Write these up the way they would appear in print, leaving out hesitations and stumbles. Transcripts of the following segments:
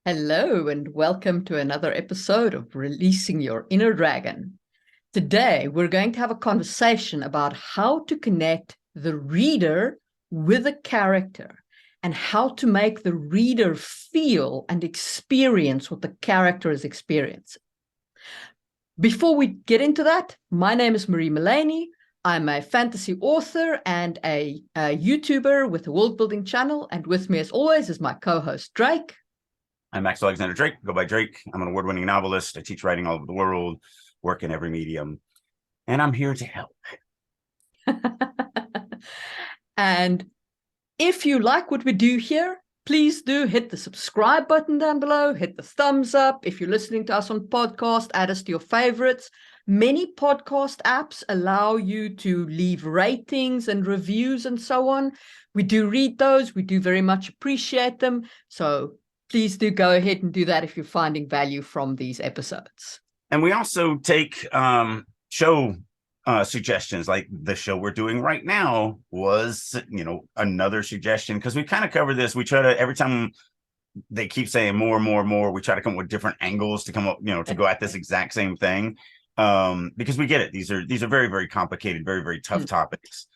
Hello, and welcome to another episode of Releasing Your Inner Dragon. Today, we're going to have a conversation about how to connect the reader with a character and how to make the reader feel and experience what the character is experiencing. Before we get into that, my name is Marie Mullaney. I'm a fantasy author and a YouTuber with a world-building channel, and with me, as always, is my co-host, Drake. I'm Max Alexander Drake. Go by Drake. I'm an award-winning novelist. I teach writing all over the world, work in every medium, and I'm here to help. And if you like what we do here, please do hit the subscribe button down below, hit the thumbs up. If you're listening to us on podcast, add us to your favorites. Many podcast apps allow you to leave ratings and reviews and so on. We do read those. We do very much appreciate them. So please do go ahead and do that if you're finding value from these episodes. And we also take show suggestions, like the show we're doing right now was, another suggestion, because we kind of cover this. We try to, every time they keep saying more, we try to come up with different angles to come up, to go at this exact same thing. Because we get it. These are very, very complicated, very, very tough topics.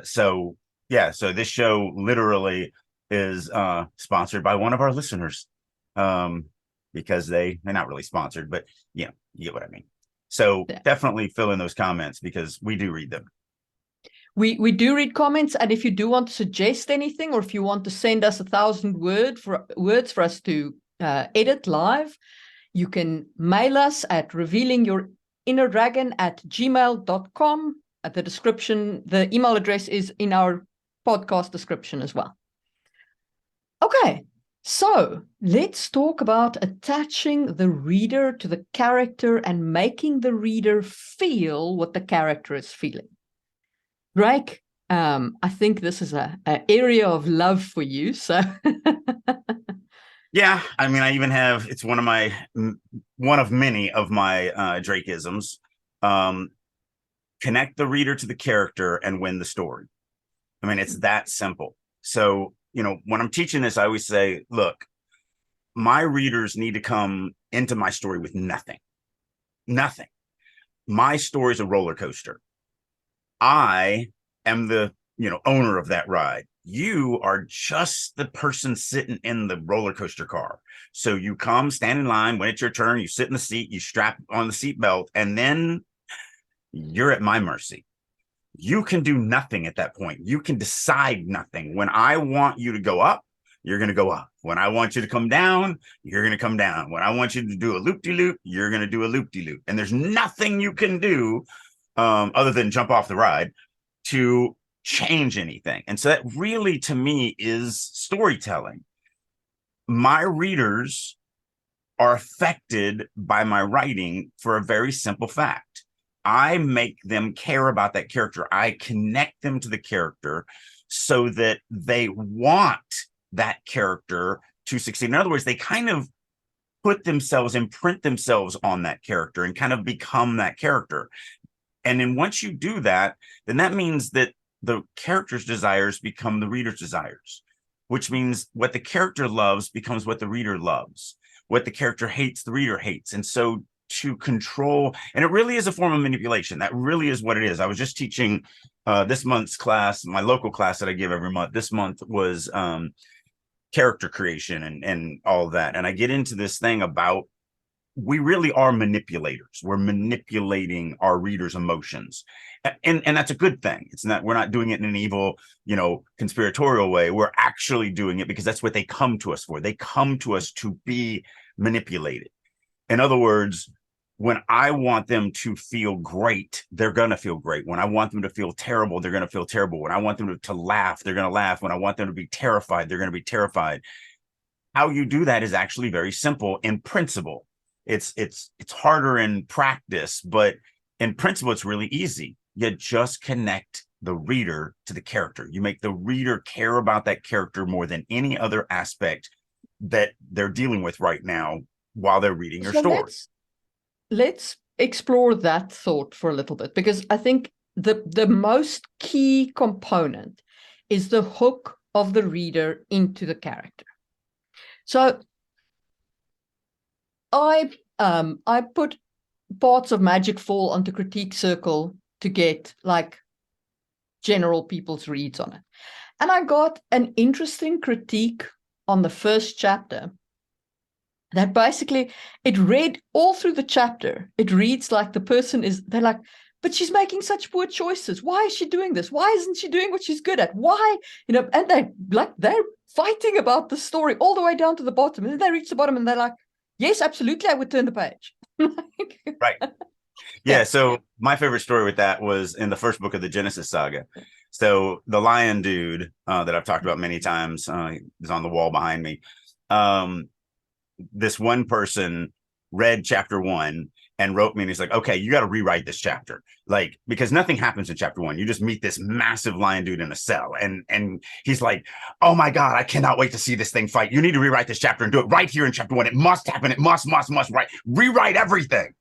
So this show literally is sponsored by one of our listeners, because they're not really sponsored, but you get what I mean. So definitely fill in those comments, because we do read them. We do read comments, and if you do want to suggest anything, or if you want to send us 1,000 words for us to edit live, you can mail us at revealingyourinnerdragon@gmail.com. At the description, the email address is in our podcast description as well. Okay, so let's talk about attaching the reader to the character and making the reader feel what the character is feeling. Drake, I think this is an area of love for you. So, yeah, I mean, I even have, it's one of many of my Drakeisms. Connect the reader to the character and win the story. I mean, it's that simple. So, when I'm teaching this, I always say, look, my readers need to come into my story with nothing. My story is a roller coaster. I am the, owner of that ride. You are just the person sitting in the roller coaster car. So you come, stand in line. When it's your turn, you sit in the seat, you strap on the seatbelt, and then you're at my mercy. You can do nothing at that point. You can decide nothing. When I want you to go up, you're going to go up. When I want you to come down, you're going to come down. When I want you to do a loop-de-loop, you're going to do a loop-de-loop. And there's nothing you can do other than jump off the ride to change anything. And so that really, to me, is storytelling. My readers are affected by my writing for a very simple fact. I make them care about that character. I connect them to the character so that they want that character to succeed. In other words, they kind of imprint themselves on that character and kind of become that character. And then once you do that, then that means that the character's desires become the reader's desires, which means what the character loves becomes what the reader loves. What the character hates, the reader hates. And so to control, and it really is a form of manipulation. That really is what it is. I was just teaching this month's class, my local class that I give every month. This month was character creation and all of that. And I get into this thing about we really are manipulators. We're manipulating our readers' emotions. And that's a good thing. It's not, we're not doing it in an evil, conspiratorial way. We're actually doing it because that's what they come to us for. They come to us to be manipulated. In other words, when I want them to feel great, they're going to feel great. When I want them to feel terrible, they're going to feel terrible. When I want them to laugh, they're going to laugh. When I want them to be terrified, they're going to be terrified. How you do that is actually very simple in principle. It's harder in practice, but in principle, it's really easy. You just connect the reader to the character. You make the reader care about that character more than any other aspect that they're dealing with right now while they're reading your story. Let's explore that thought for a little bit, because I think the most key component is the hook of the reader into the character. So I put parts of Magic Fall onto Critique Circle to get like general people's reads on it. And I got an interesting critique on the first chapter that basically it read all through the chapter. It reads like the person is, they're like, but she's making such poor choices. Why is she doing this? Why isn't she doing what she's good at? Why, and they're fighting about the story all the way down to the bottom. And then they reach the bottom and they're like, yes, absolutely, I would turn the page. Right. Yeah. So my favorite story with that was in the first book of the Genesis saga. So the lion dude that I've talked about many times is on the wall behind me. This one person read chapter 1 and wrote me, and he's like, okay, you got to rewrite this chapter, like, because nothing happens in chapter 1. You just meet this massive lion dude in a cell, and he's like, oh my god, I cannot wait to see this thing fight. You need to rewrite this chapter and do it right here in chapter 1. It must happen. It must right. Rewrite everything.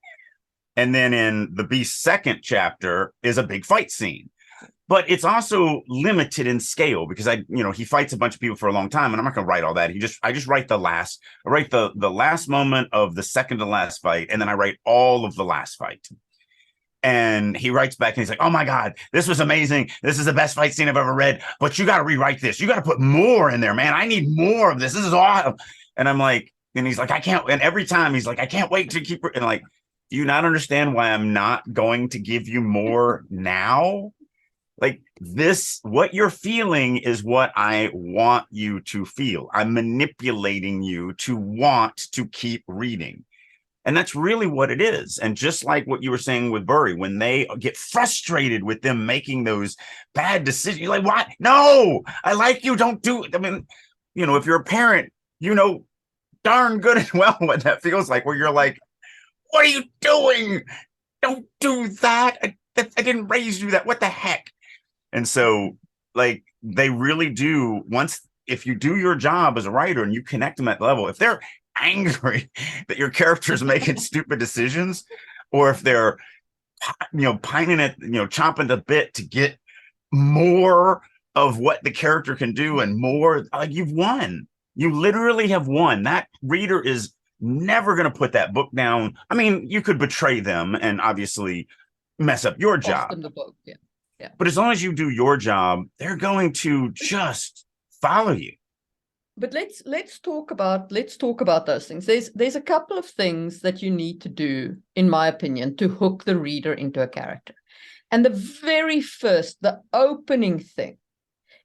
And then in the Beast's second chapter is a big fight scene. But it's also limited in scale because he fights a bunch of people for a long time, and I'm not going to write all that. I just write the last moment of the second to last fight, and then I write all of the last fight. And he writes back and he's like, oh my God, this was amazing. This is the best fight scene I've ever read, but you got to rewrite this. You got to put more in there, man. I need more of this. This is awesome. And I'm like, and he's like, I can't. And every time he's like, I can't wait to keep. And like, do you not understand why I'm not going to give you more now? Like this, what you're feeling is what I want you to feel. I'm manipulating you to want to keep reading. And that's really what it is. And just like what you were saying with Burry, when they get frustrated with them making those bad decisions, you're like, what? No, I like you. Don't do it. I mean, if you're a parent, darn good and well what that feels like, where you're like, what are you doing? Don't do that. I didn't raise you that. What the heck? And so, like, they really do, if you do your job as a writer and you connect them at that level, if they're angry that your character's making stupid decisions, or if they're, pining at, chomping the bit to get more of what the character can do and more, like, you've won. You literally have won. That reader is never going to put that book down. I mean, you could betray them and obviously mess up your job. Them the book, yeah. Yeah. But as long as you do your job, they're going to just follow you. But let's talk about those things. There's a couple of things that you need to do, in my opinion, to hook the reader into a character. And the opening thing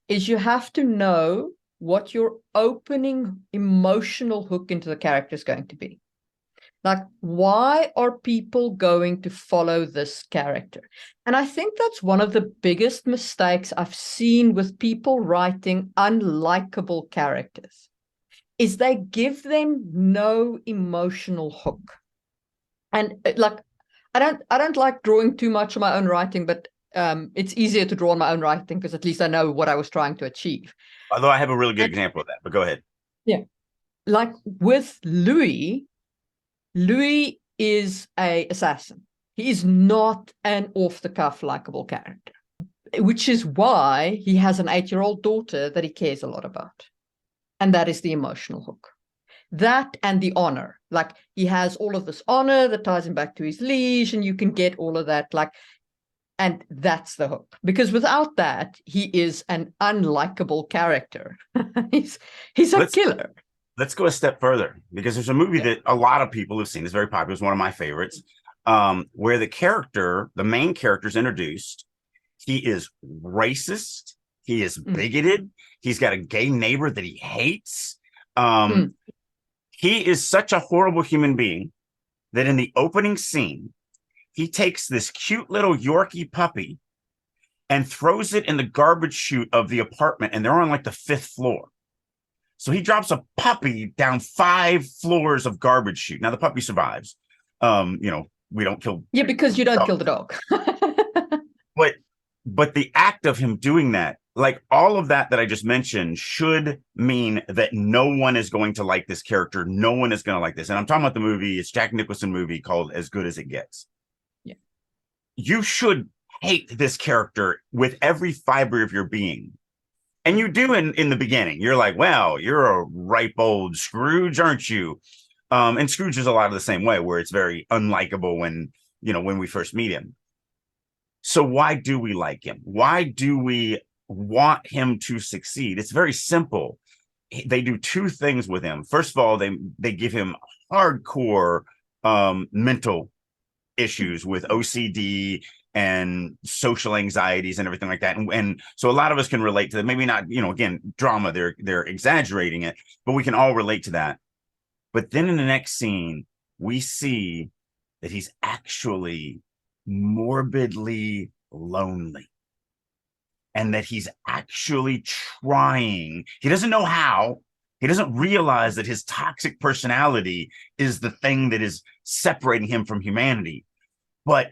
is you have to know what your opening emotional hook into the character is going to be. Like, why are people going to follow this character? And I think that's one of the biggest mistakes I've seen with people writing unlikable characters, is they give them no emotional hook. And like, I don't like drawing too much of my own writing, but it's easier to draw on my own writing because at least I know what I was trying to achieve. Although I have a really good example of that, but go ahead. Yeah. Like with Louis is an assassin. He is not an off-the-cuff likable character, which is why he has an 8-year-old daughter that he cares a lot about. And that is the emotional hook. That and the honor. Like, he has all of this honor that ties him back to his liege, and you can get all of that. Like, and that's the hook. Because without that, he is an unlikable character. he's a killer. Let's go a step further, because there's a movie that a lot of people have seen. It's very popular. It's one of my favorites, where the main character is introduced. He is racist. He is bigoted. He's got a gay neighbor that he hates. He is such a horrible human being that in the opening scene, he takes this cute little Yorkie puppy and throws it in the garbage chute of the apartment, and they're on like the 5th floor. So he drops a puppy down 5 floors of garbage chute. Now the puppy survives. We don't kill. Yeah, because you don't kill the dog. But the act of him doing that, like all of that I just mentioned, should mean that no one is going to like this character. No one is going to like this. And I'm talking about the movie. It's Jack Nicholson movie called As Good as It Gets. Yeah. You should hate this character with every fiber of your being. And you do in the beginning. You're like, well, you're a ripe old Scrooge, aren't you? And Scrooge is a lot of the same way, where it's very unlikable when, when we first meet him. So why do we like him? Why do we want him to succeed? It's very simple. They do two things with him. First of all, they give him hardcore mental issues with OCD and social anxieties and everything like that. And so a lot of us can relate to that. Maybe not, again, drama, they're exaggerating it, but we can all relate to that. But then in the next scene, we see that he's actually morbidly lonely, and that he's actually trying. He doesn't know how. He doesn't realize that his toxic personality is the thing that is separating him from humanity. But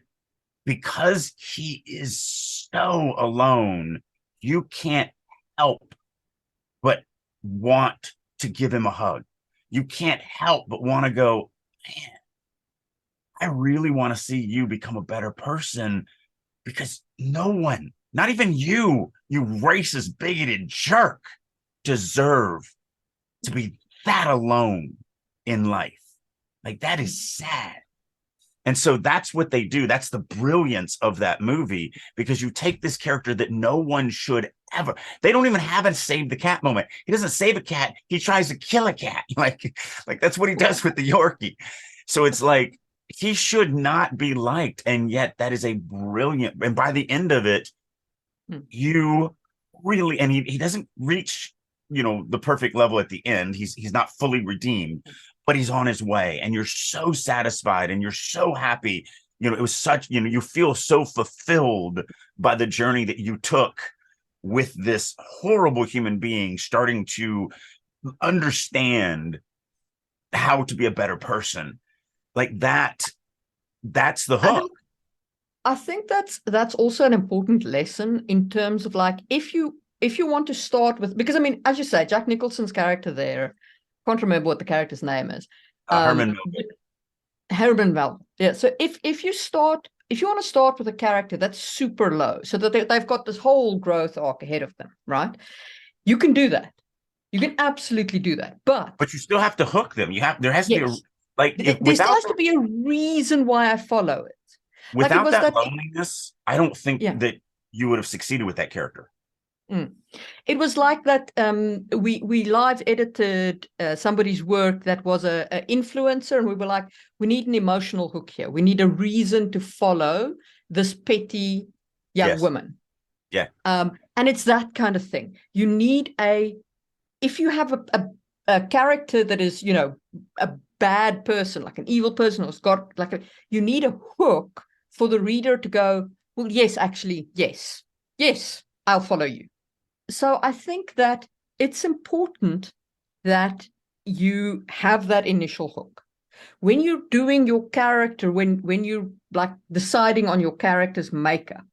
because he is so alone, you can't help but want to give him a hug. You can't help but want to go, man, I really want to see you become a better person, because no one, not even you racist, bigoted jerk, deserve to be that alone in life. Like, that is sad. And so that's what they do. That's the brilliance of that movie, because you take this character that no one should ever. They don't even have a save the cat moment. He doesn't save a cat. He tries to kill a cat. Like that's what he does with the Yorkie. So it's like, he should not be liked. And yet that is a brilliant, and by the end of it, you really, and he doesn't reach, the perfect level at the end. He's not fully redeemed, but he's on his way, and you're so satisfied and you're so happy. It was such, you feel so fulfilled by the journey that you took with this horrible human being, starting to understand how to be a better person. Like that's the hook. I think that's also an important lesson in terms of, like, if you want to start with, because I mean, as you say, Jack Nicholson's character there, can't remember what the character's name is. Herman Melville. Herman Melville. Yeah. So if you want to start with a character that's super low, so that they've got this whole growth arc ahead of them, right? You can do that. You can absolutely do that. But you still have to hook them. There has to be there still has to be a reason why I follow it. Without that loneliness, I don't think that you would have succeeded with that character. It was like that. We live edited somebody's work that was a influencer, and we were like, we need an emotional hook here. We need a reason to follow this petty young woman. Yeah. And it's that kind of thing. You need if you have a character that is, a bad person, like an evil person, who's got you need a hook for the reader to go, well, yes, actually, yes, I'll follow you. So I think that it's important that you have that initial hook. When you're doing your character, when you're like deciding on your character's makeup,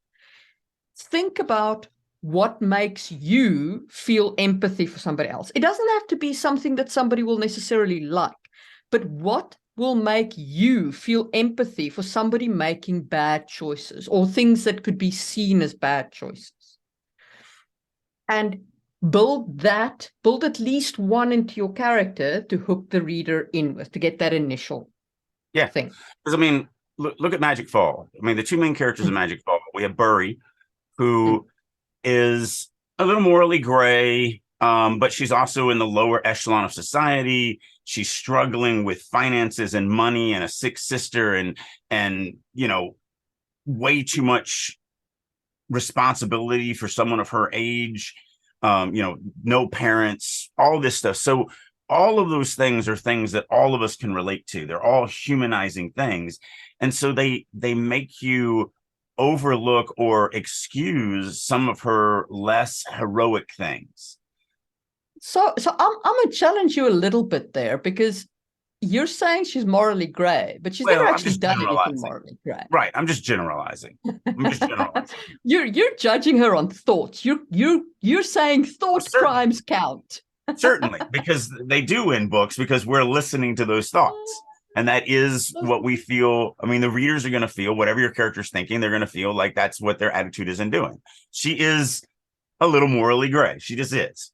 think about what makes you feel empathy for somebody else. It doesn't have to be something that somebody will necessarily like, but what will make you feel empathy for somebody making bad choices or things that could be seen as bad choices. And build at least one into your character to hook the reader in with, to get that initial thing. Because I mean, look at Magic Fall. I mean, the two main characters in Magic Fall, we have Burry, who is a little morally gray, but she's also in the lower echelon of society. She's struggling with finances and money and a sick sister and way too much responsibility for someone of her age, no parents, all this stuff. So all of those things are things that all of us can relate to. They're all humanizing things. And so they make you overlook or excuse some of her less heroic things. So I'm going to challenge you a little bit there, because you're saying she's morally gray, but she's never actually done anything morally gray. Right. I'm just generalizing. You're judging her on thoughts. You're saying thought crimes count. Certainly, because they do in books, because we're listening to those thoughts. And that is what we feel. I mean, the readers are going to feel whatever your character's thinking. They're going to feel like that's what their attitude is in doing. She is a little morally gray. She just is.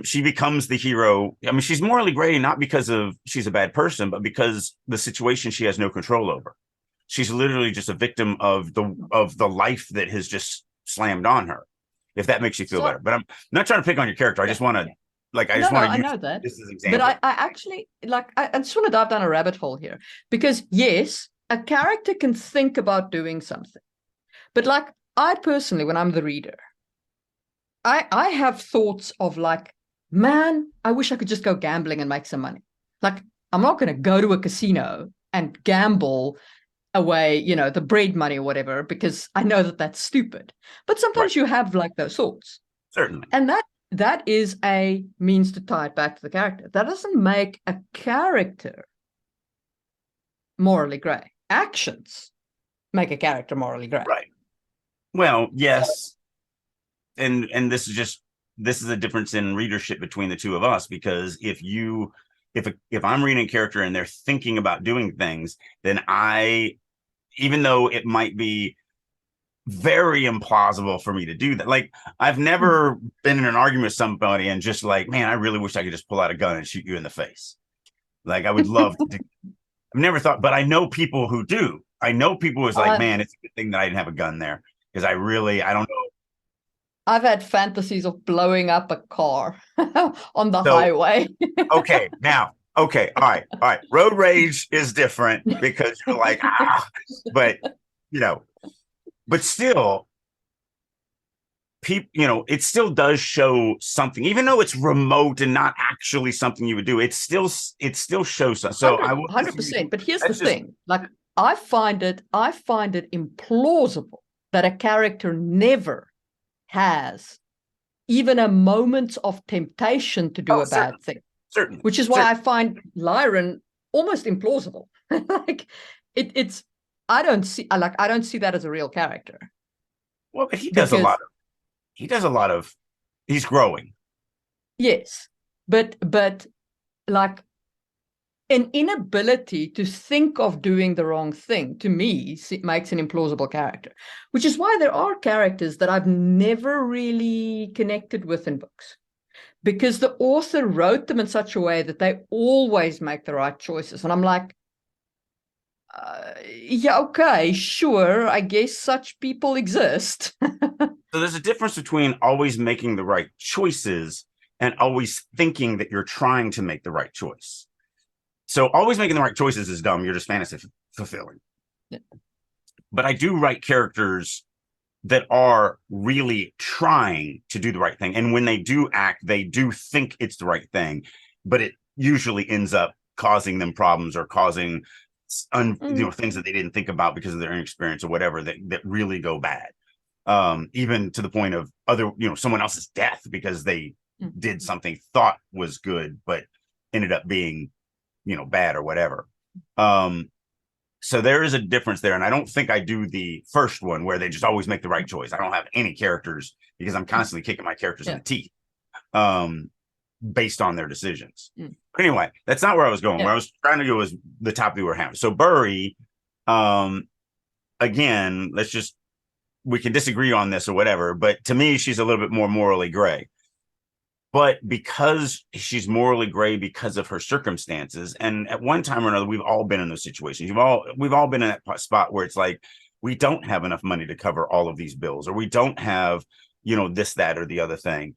she becomes the hero. I mean, she's morally gray, not because of she's a bad person, but because the situation she has no control over. She's literally just a victim of the life that has just slammed on her. If that makes you feel better. But I'm not trying to pick on your character. I just want to I use know that. this as an But example. I actually I just want to dive down a rabbit hole here, because yes, a character can think about doing something. But like I personally, when I'm the reader, I have thoughts of like, man, I wish I could just go gambling and make some money. Like, I'm not going to go to a casino and gamble away, you know, the bread money or whatever, because I know that that's stupid. But sometimes you have like those thoughts. Certainly. And that is a means to tie it back to the character. That doesn't make a character morally gray. Actions make a character morally gray. Right. Well, yes. And this is a difference in readership between the two of us, because if I'm reading a character and they're thinking about doing things, then even though it might be very implausible for me to do that. Like, I've never been in an argument with somebody and just like, man, I really wish I could just pull out a gun and shoot you in the face. Like, I would love to do. I've never thought, but I know people who do. I know people who's like, man, it's a good thing that I didn't have a gun there, because I don't know. I've had fantasies of blowing up a car on the highway. Okay, all right. Road rage is different because you're like, but but still, people, it still does show something, even though it's remote and not actually something you would do. It still shows something. So 100%. But here's the thing: like, I find it implausible that a character never has even a moment of temptation to do a bad thing. Certainly. Which is why I find Lyron almost implausible. Like, it's I don't see that as a real character. Well, but he does a lot of he's growing. Yes. But like, an inability to think of doing the wrong thing, to me, makes an implausible character, which is why there are characters that I've never really connected with in books, because the author wrote them in such a way that they always make the right choices. And I'm like, yeah, okay, sure, I guess such people exist. So there's a difference between always making the right choices and always thinking that you're trying to make the right choice. So always making the right choices is dumb. You're just fantasy fulfilling. Yeah. But I do write characters that are really trying to do the right thing. And when they do act, they do think it's the right thing, but it usually ends up causing them problems or causing things that they didn't think about because of their inexperience or whatever, that really go bad. Even to the point of someone else's death because they did something thought was good, but ended up being, bad or whatever. So there is a difference there. And I don't think I do the first one where they just always make the right choice. I don't have any characters because I'm constantly kicking my characters in the teeth, based on their decisions. But anyway, that's not where I was going. Where I was trying to go was the topic we were having. So Burry, again, we can disagree on this or whatever, but to me, she's a little bit more morally gray. But because she's morally gray because of her circumstances, and at one time or another, we've all been in those situations. We've all been in that spot where it's like, we don't have enough money to cover all of these bills, or we don't have, this, that, or the other thing.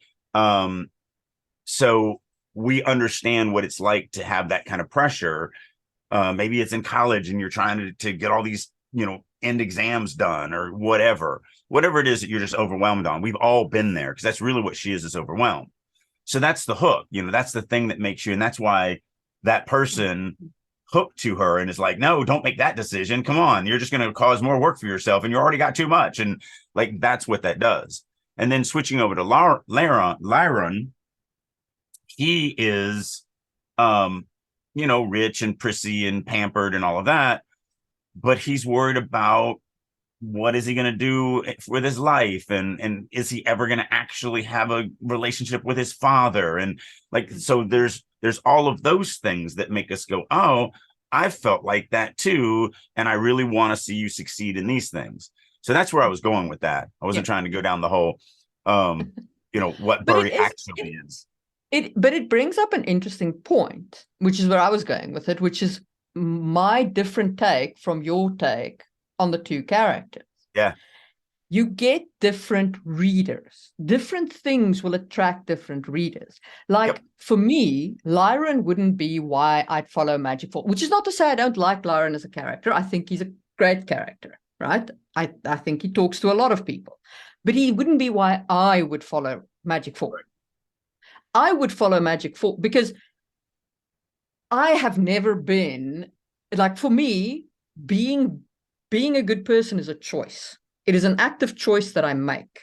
So we understand what it's like to have that kind of pressure. Maybe it's in college and you're trying to get all these, end exams done or whatever it is that you're just overwhelmed on. We've all been there, because that's really what she is overwhelmed. So that's the hook, that's the thing that makes you, and that's why that person hooked to her and is like, no, don't make that decision. Come on, you're just going to cause more work for yourself, and you already got too much. And like, that's what that does. And then switching over to Lyron, he is, rich and prissy and pampered and all of that, but he's worried about what is he going to do with his life, and is he ever going to actually have a relationship with his father? And like, so there's all of those things that make us go, oh, I felt like that too, and I really want to see you succeed in these things. So that's where I was going with that. I wasn't trying to go down the whole what Burry actually is. But it brings up an interesting point, which is where I was going with it, which is my different take from your take on the two characters. Yeah. You get different readers. Different things will attract different readers. Like for me, Lyron wouldn't be why I'd follow Magic Four, which is not to say I don't like Lyron as a character. I think he's a great character, right? I think he talks to a lot of people, but he wouldn't be why I would follow Magic Four. I would follow Magic Four because I have never been, like, for me, being a good person is a choice. It is an active choice that I make.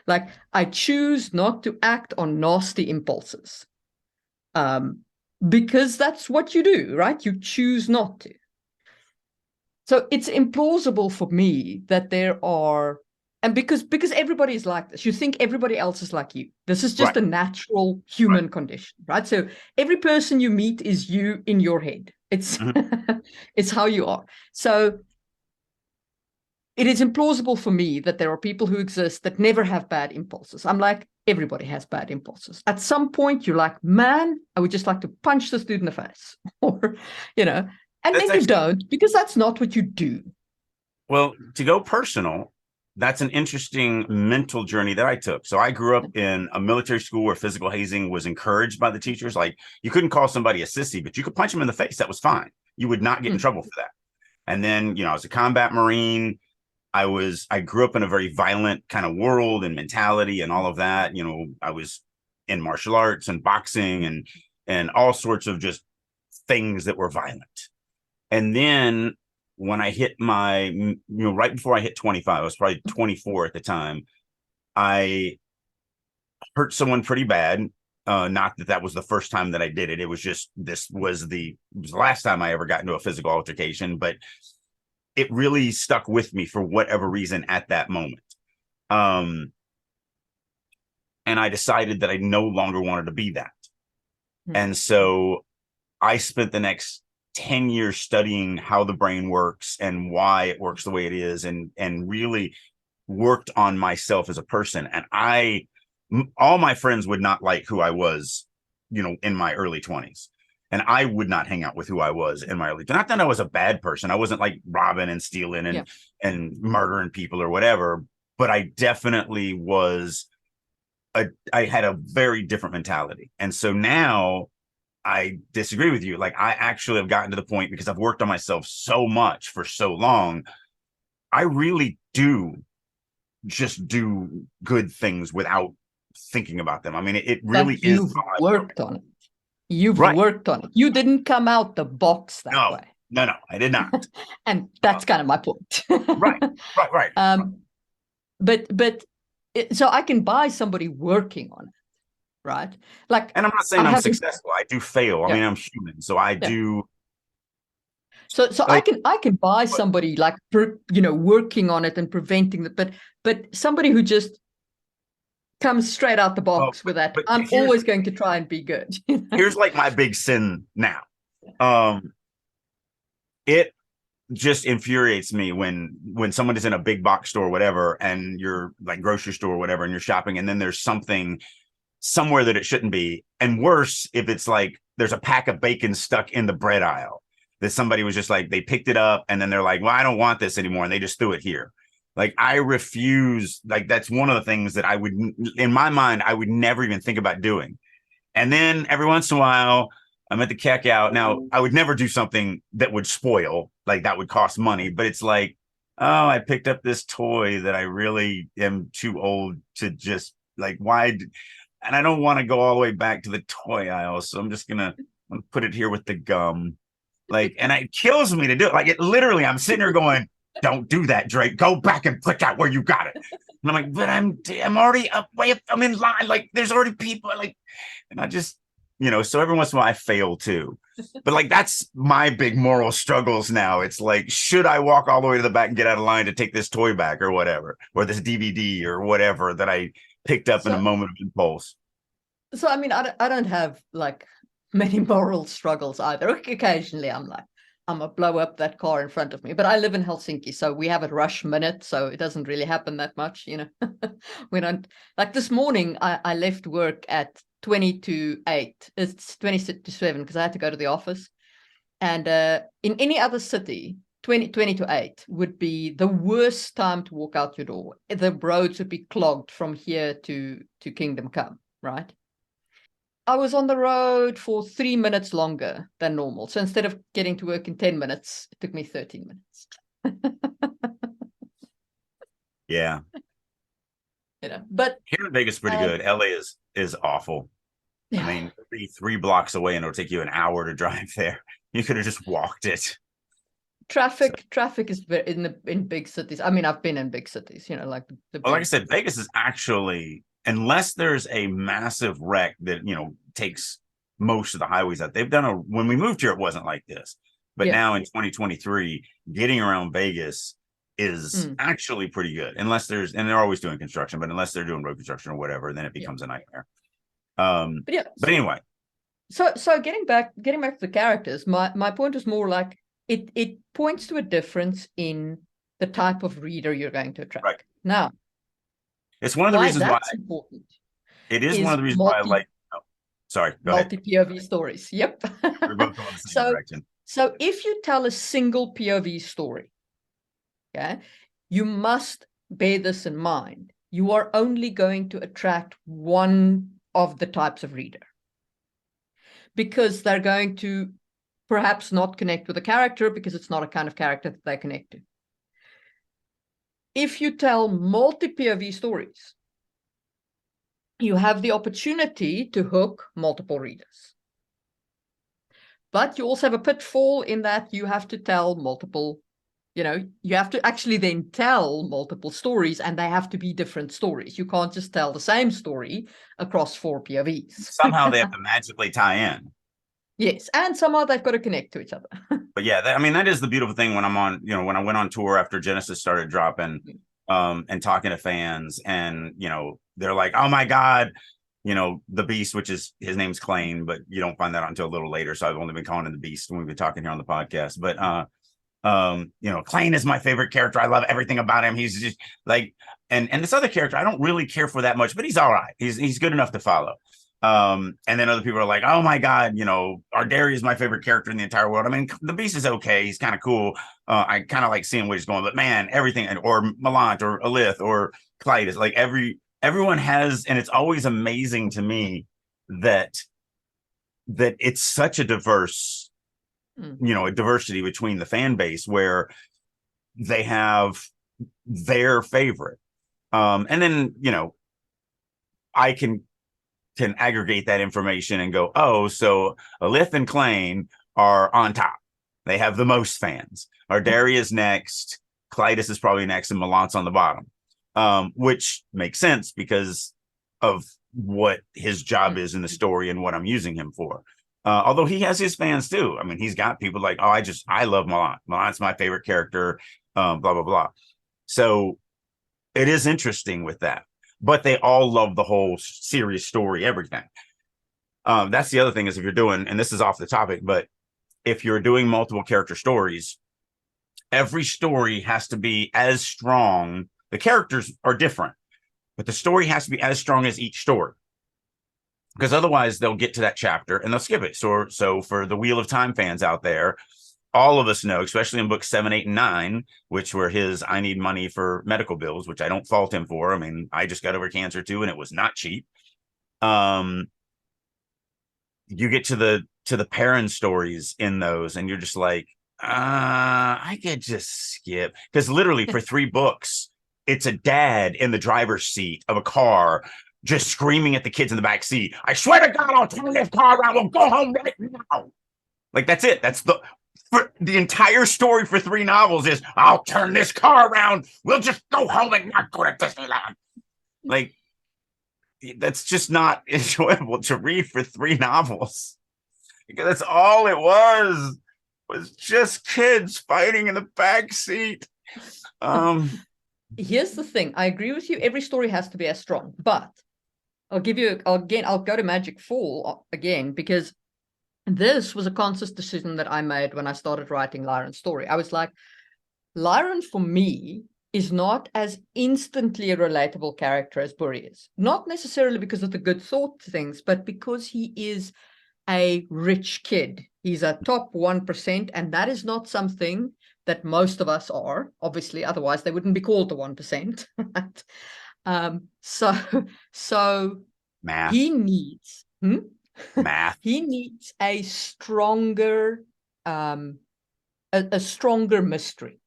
Like, I choose not to act on nasty impulses. Because that's what you do, right? You choose not to. So it's implausible for me that there are, and because everybody is like this, you think everybody else is like you. This is just a natural human condition, right? So every person you meet is you in your head. It's it's how you are. So it is implausible for me that there are people who exist that never have bad impulses. I'm like, everybody has bad impulses. At some point, you're like, man, I would just like to punch this dude in the face. Or, and then you don't, because that's not what you do. Well, to go personal, that's an interesting mental journey that I took. So I grew up in a military school where physical hazing was encouraged by the teachers. Like, you couldn't call somebody a sissy, but you could punch them in the face. That was fine. You would not get in trouble for that. And then, I was a combat Marine. I grew up in a very violent kind of world and mentality and all of that. I was in martial arts and boxing and all sorts of just things that were violent. And then when I hit right before I hit 25, I was probably 24 at the time, I hurt someone pretty bad. Not that was the first time that I did it. It was just, it was the last time I ever got into a physical altercation, but it really stuck with me for whatever reason at that moment. And I decided that I no longer wanted to be that. And so I spent the next 10 years studying how the brain works and why it works the way it is, and really worked on myself as a person. And all my friends would not like who I was, in my early 20s. And I would not hang out with who I was in my early. Not that I was a bad person. I wasn't like robbing and stealing and murdering people or whatever. But I definitely I had a very different mentality. And so now I disagree with you. Like, I actually have gotten to the point, because I've worked on myself so much for so long, I really do just do good things without thinking about them. I mean, it really is. You've worked on it. You've worked on it. You didn't come out the box that way. No, I did not. And that's kind of my point. Right. But so I can buy somebody working on it, right? Like, and I'm not saying I'm successful. I do fail. I mean, I'm human, so I do. So like, I can buy somebody like working on it and preventing that, but somebody who just comes straight out the box with that, I'm always going to try and be good. Here's like my big sin now. It just infuriates me when someone is in a big box store or whatever, and you're like grocery store or whatever, and you're shopping, and then there's something somewhere that it shouldn't be. And worse, if it's like there's a pack of bacon stuck in the bread aisle that somebody was just like, they picked it up and then they're like, well, I don't want this anymore, and they just threw it here. Like, I refuse. Like, that's one of the things that I would, in my mind, I would never even think about doing. And then every once in a while, I'm at the checkout. Now, I would never do something that would spoil, like that would cost money. But it's like, oh, I picked up this toy that I really am too old to just, like, why? And I don't want to go all the way back to the toy aisle. So I'm just going to put it here with the gum. Like, and it kills me to do it. Like, it literally, I'm sitting here going, don't do that, Drake. Go back and put that where you got it. And I'm like, but I'm already up way up. I'm in line. Like, there's already people. Like, and I just, so every once in a while I fail too. But like, that's my big moral struggles now. It's like, should I walk all the way to the back and get out of line to take this toy back or whatever, or this DVD or whatever that I picked up in a moment of impulse? So, I mean, I don't have like many moral struggles either. Occasionally I'm like, I'm going to blow up that car in front of me. But I live in Helsinki, so we have a rush minute, so it doesn't really happen that much, We don't, like this morning, I left work at 20 to 8. It's 20 to 7 because I had to go to the office. And in any other city, 20 to 8 would be the worst time to walk out your door. The roads would be clogged from here to Kingdom Come, right? I was on the road for 3 minutes longer than normal. So instead of getting to work in 10 minutes, it took me 13 minutes. Yeah. But here in Vegas is pretty good. LA is awful. Yeah. I mean, be 3 blocks away and it'll take you an hour to drive there. You could have just walked it. Traffic is very in big cities. I mean, I've been in big cities, like well, like I said, Vegas is actually, unless there's a massive wreck that takes most of the highways out. They've done when we moved here, it wasn't like this, but now in 2023, getting around Vegas is actually pretty good. Unless and they're always doing construction, but unless they're doing road construction or whatever, then it becomes a nightmare. But anyway. So getting back to the characters, my point was more like it points to a difference in the type of reader you're going to attract. Right. Now, it's one of the reasons why important. It is one of the reasons why I like. Oh, sorry, go ahead. Multi-POV stories. Yep. We're both going the same direction. So if you tell a single POV story, okay, you must bear this in mind. You are only going to attract one of the types of reader, because they're going to perhaps not connect with a character because it's not a kind of character that they connect to. If you tell multi-POV stories, you have the opportunity to hook multiple readers. But you also have a pitfall in that you have to tell multiple, you have to actually then tell multiple stories, and they have to be different stories. You can't just tell the same story across 4 POVs. Somehow they have to magically tie in. Yes, and somehow they've got to connect to each other. But yeah, that is the beautiful thing when I'm on, when I went on tour after Genesis started dropping, and talking to fans, and they're like, oh my God, the Beast, which is, his name's Klain, but you don't find that out until a little later. So I've only been calling him the Beast when we've been talking here on the podcast. But Klain is my favorite character. I love everything about him. He's just like, and this other character I don't really care for that much, but he's all right. He's good enough to follow. And then other people are like, oh my God, Ardari is my favorite character in the entire world. I mean, the Beast is okay. He's kind of cool. I kind of like seeing where he's going, but man, everything, or Malant or Alith or Clyde is like everyone has, and it's always amazing to me that it's such a diverse, a diversity between the fan base where they have their favorite. And then, I can aggregate that information and go, oh, so Alith and Klain are on top. They have the most fans. Ardari is next. Clytus is probably next, and Malant's on the bottom, which makes sense because of what his job is in the story and what I'm using him for. Although he has his fans too. I mean, he's got people like, oh, I love Malant. Malant's my favorite character, blah, blah, blah. So it is interesting with that. But they all love the whole series story, everything. That's the other thing is if you're doing, and this is off the topic, but if you're doing multiple character stories, every story has to be as strong. The characters are different, but the story has to be as strong as each story. Because otherwise they'll get to that chapter and they'll skip it. So for the Wheel of Time fans out there, all of us know, especially in books 7, 8, and 9, which were his I need money for medical bills, which I don't fault him for. I mean, I just got over cancer too, and it was not cheap. You get to the Perrin stories in those, and you're just like, I could just skip. Because literally for 3 books, it's a dad in the driver's seat of a car just screaming at the kids in the back seat. I swear to God, I'll turn this car around. We'll go home right now. Like, that's it. That's the entire story for 3 novels is, I'll turn this car around. We'll just go home and not go to Disneyland. Like, that's just not enjoyable to read for 3 novels. Because that's all it was just kids fighting in the back seat. Here's the thing. I agree with you. Every story has to be as strong, but I'll go to Magic Fall again, because this was a conscious decision that I made when I started writing Lyron's story. I was like, Lyron, for me, is not as instantly a relatable character as Buri is. Not necessarily because of the good thought things, but because he is a rich kid. He's a top 1%, and that is not something that most of us are, obviously, otherwise they wouldn't be called the 1%. Right? So Math. he needs Math. he needs a stronger a stronger mystery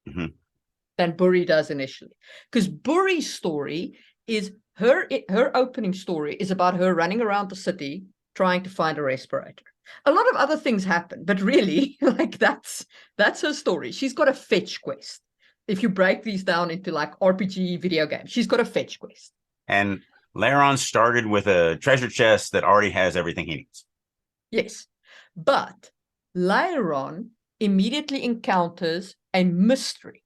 than Buri does initially, because Buri's story is her opening story is about her running around the city trying to find a respirator. A lot of other things happen, but really, like that's her story. She's got a fetch quest. If you break these down into like RPG video games, she's got a fetch quest. And Laron started with a treasure chest that already has everything he needs. Yes, but Laron immediately encounters a mystery.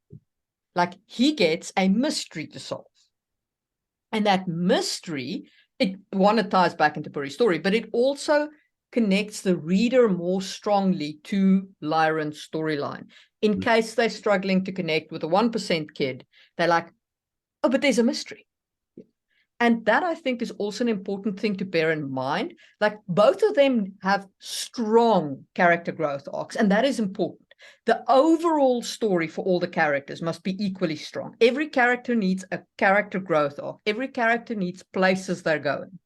Like he gets a mystery to solve. And that mystery, it ties back into Buri's story, but it also connects the reader more strongly to Lyron's storyline. In case they're struggling to connect with a 1% kid, they're like, oh, but there's a mystery. And that, I think, is also an important thing to bear in mind. Like both of them have strong character growth arcs, and that is important. The overall story for all the characters must be equally strong. Every character needs a character growth arc. Every character needs places they're going.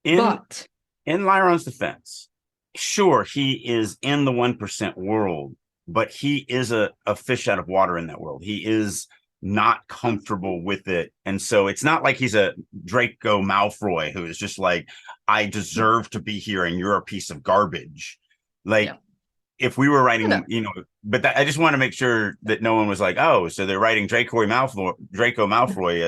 In Lyron's defense, sure, he is in the 1% world, but he is a fish out of water in that world. He is not comfortable with it. And so it's not like he's a Draco Malfoy who is just like, I deserve to be here and you're a piece of garbage. Like, if we were writing, but I just want to make sure that no one was like, oh, so they're writing Draco Malfoy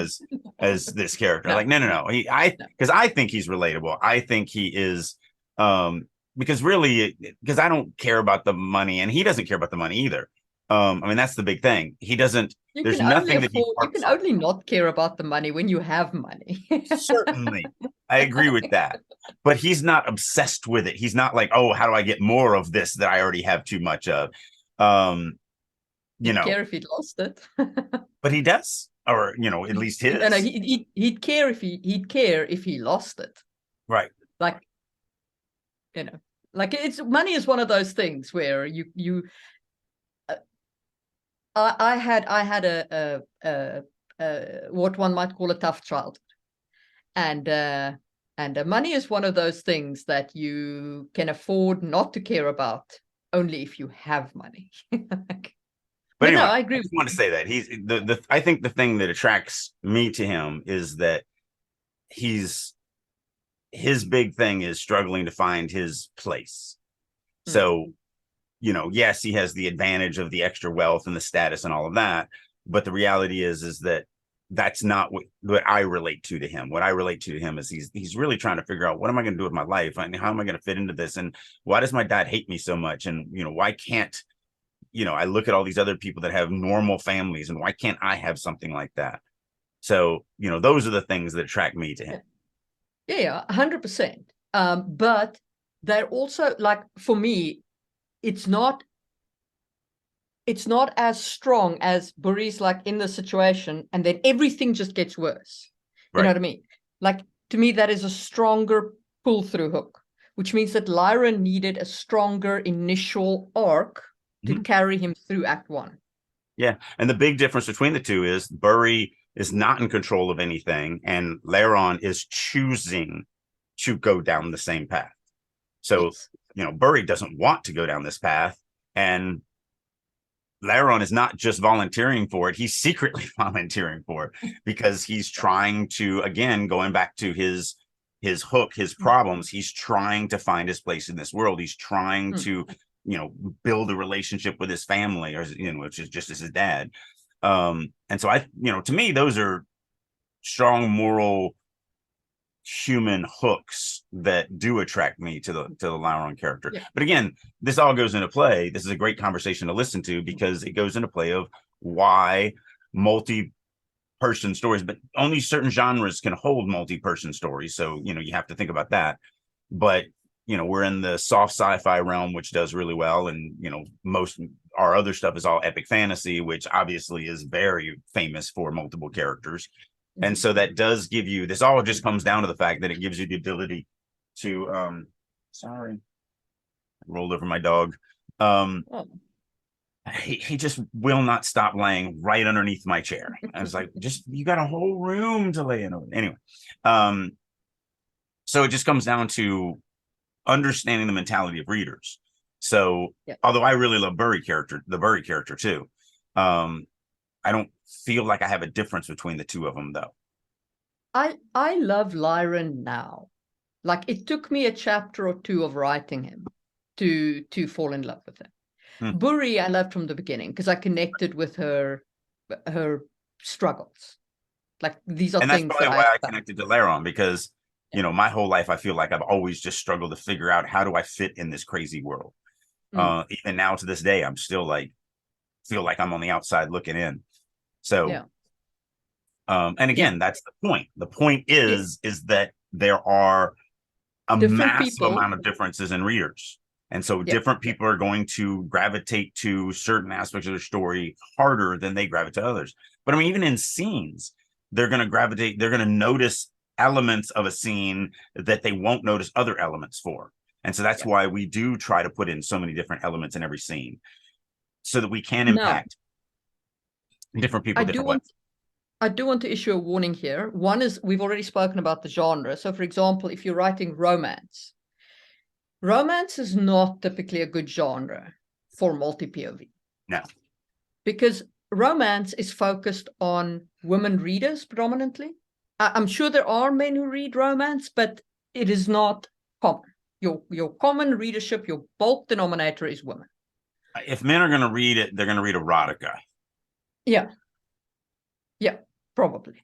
as this character. Like, no. Because I think he's relatable. I think he is, because I don't care about the money, and he doesn't care about the money either. I mean, that's the big thing. He doesn't. There's nothing that you can only not care about the money when you have money. Certainly, I agree with that. But he's not obsessed with it. He's not like, oh, how do I get more of this that I already have too much of? He'd care if he'd lost it. But he does, or at least his. No, he'd care if he lost it. Right. Like, like it's money is one of those things where you. I had a what one might call a tough childhood, and money is one of those things that you can afford not to care about only if you have money. But anyway, I agree. I just want to say that he's I think the thing that attracts me to him is that his big thing is struggling to find his place. So, yes, he has the advantage of the extra wealth and the status and all of that. But the reality is that that's not what I relate to him. What I relate to him is he's really trying to figure out, what am I going to do with my life? And how am I going to fit into this? And why does my dad hate me so much? And, why can't, I look at all these other people that have normal families, and why can't I have something like that? So, those are the things that attract me to him. Yeah, 100%. But they're also, like, for me, it's not as strong as Buri's like in the situation, and then everything just gets worse. You know what I mean? Like, to me, that is a stronger pull-through hook, which means that Lyron needed a stronger initial arc to carry him through Act 1. Yeah, and the big difference between the two is Buri is not in control of anything, and Laron is choosing to go down the same path. So, Buri doesn't want to go down this path, and Laron is not just volunteering for it, he's secretly volunteering for it, because he's trying to, again, going back to his hook, his problems, he's trying to find his place in this world. He's trying to, build a relationship with his family, or, which is just as his dad. And so to me, those are strong moral human hooks that do attract me to the Lyron character. Yeah. But again, this all goes into play. This is a great conversation to listen to, because it goes into play of why multi-person stories, but only certain genres can hold multi-person stories. So, you have to think about that. But, we're in the soft sci-fi realm, which does really well. And, most our other stuff is all epic fantasy, which obviously is very famous for multiple characters. And so that does give you, this all just comes down to the fact that it gives you the ability to, sorry, I rolled over my dog. He just will not stop laying right underneath my chair. I was like, just, you got a whole room to lay in. Anyway, so it just comes down to understanding the mentality of readers. So although I really love the Burry character too, I don't feel like I have a difference between the two of them though. I love Lyron now. Like, it took me a chapter or two of writing him to fall in love with him. Burry I loved from the beginning because I connected with her struggles. Like, these are things that's probably why I connected to Laron, because you know, my whole life I feel like I've always just struggled to figure out, how do I fit in this crazy world. Even now to this day, I'm still like, feel like I'm on the outside looking in. So and again, that's the point. The point is that there are a massive amount of differences in readers. And so different people are going to gravitate to certain aspects of their story harder than they gravitate to others. But I mean, even in scenes, they're going to notice elements of a scene that they won't notice other elements for. And so that's why we do try to put in so many different elements in every scene, so that we can impact different people different ways. I do want to issue a warning here. One is, we've already spoken about the genre. So for example, if you're writing romance is not typically a good genre for multi-POV. No. Because romance is focused on women readers predominantly. I'm sure there are men who read romance, but it is not common. Your common readership, your bulk denominator is women. If men are going to read it, they're going to read erotica. Yeah, probably.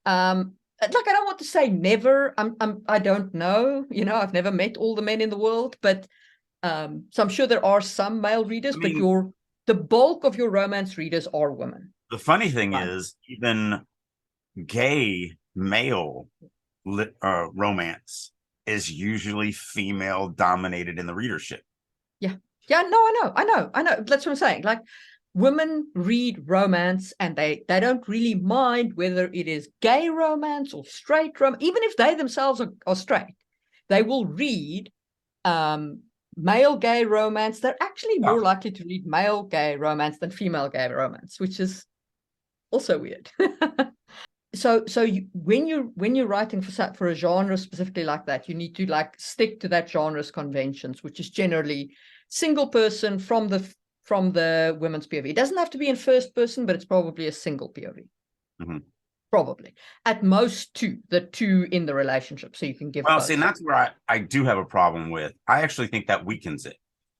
Like, I don't want to say never. I don't know. You know, I've never met all the men in the world, but so I'm sure there are some male readers, but the bulk of your romance readers are women. The funny thing is, even gay male romance is usually female dominated in the readership. No, I know. That's what I'm saying. Like, women read romance and they don't really mind whether it is gay romance or straight romance. Even if they themselves are straight, they will read male gay romance. They're actually more likely to read male gay romance than female gay romance, which is also weird. So when you're writing for a genre specifically like that, you need to like stick to that genre's conventions, which is generally single person from the women's POV. It doesn't have to be in first person, but it's probably a single POV. Probably at most the two in the relationship, so you can give. Well, see, and that's where I do have a problem with. I actually think that weakens it,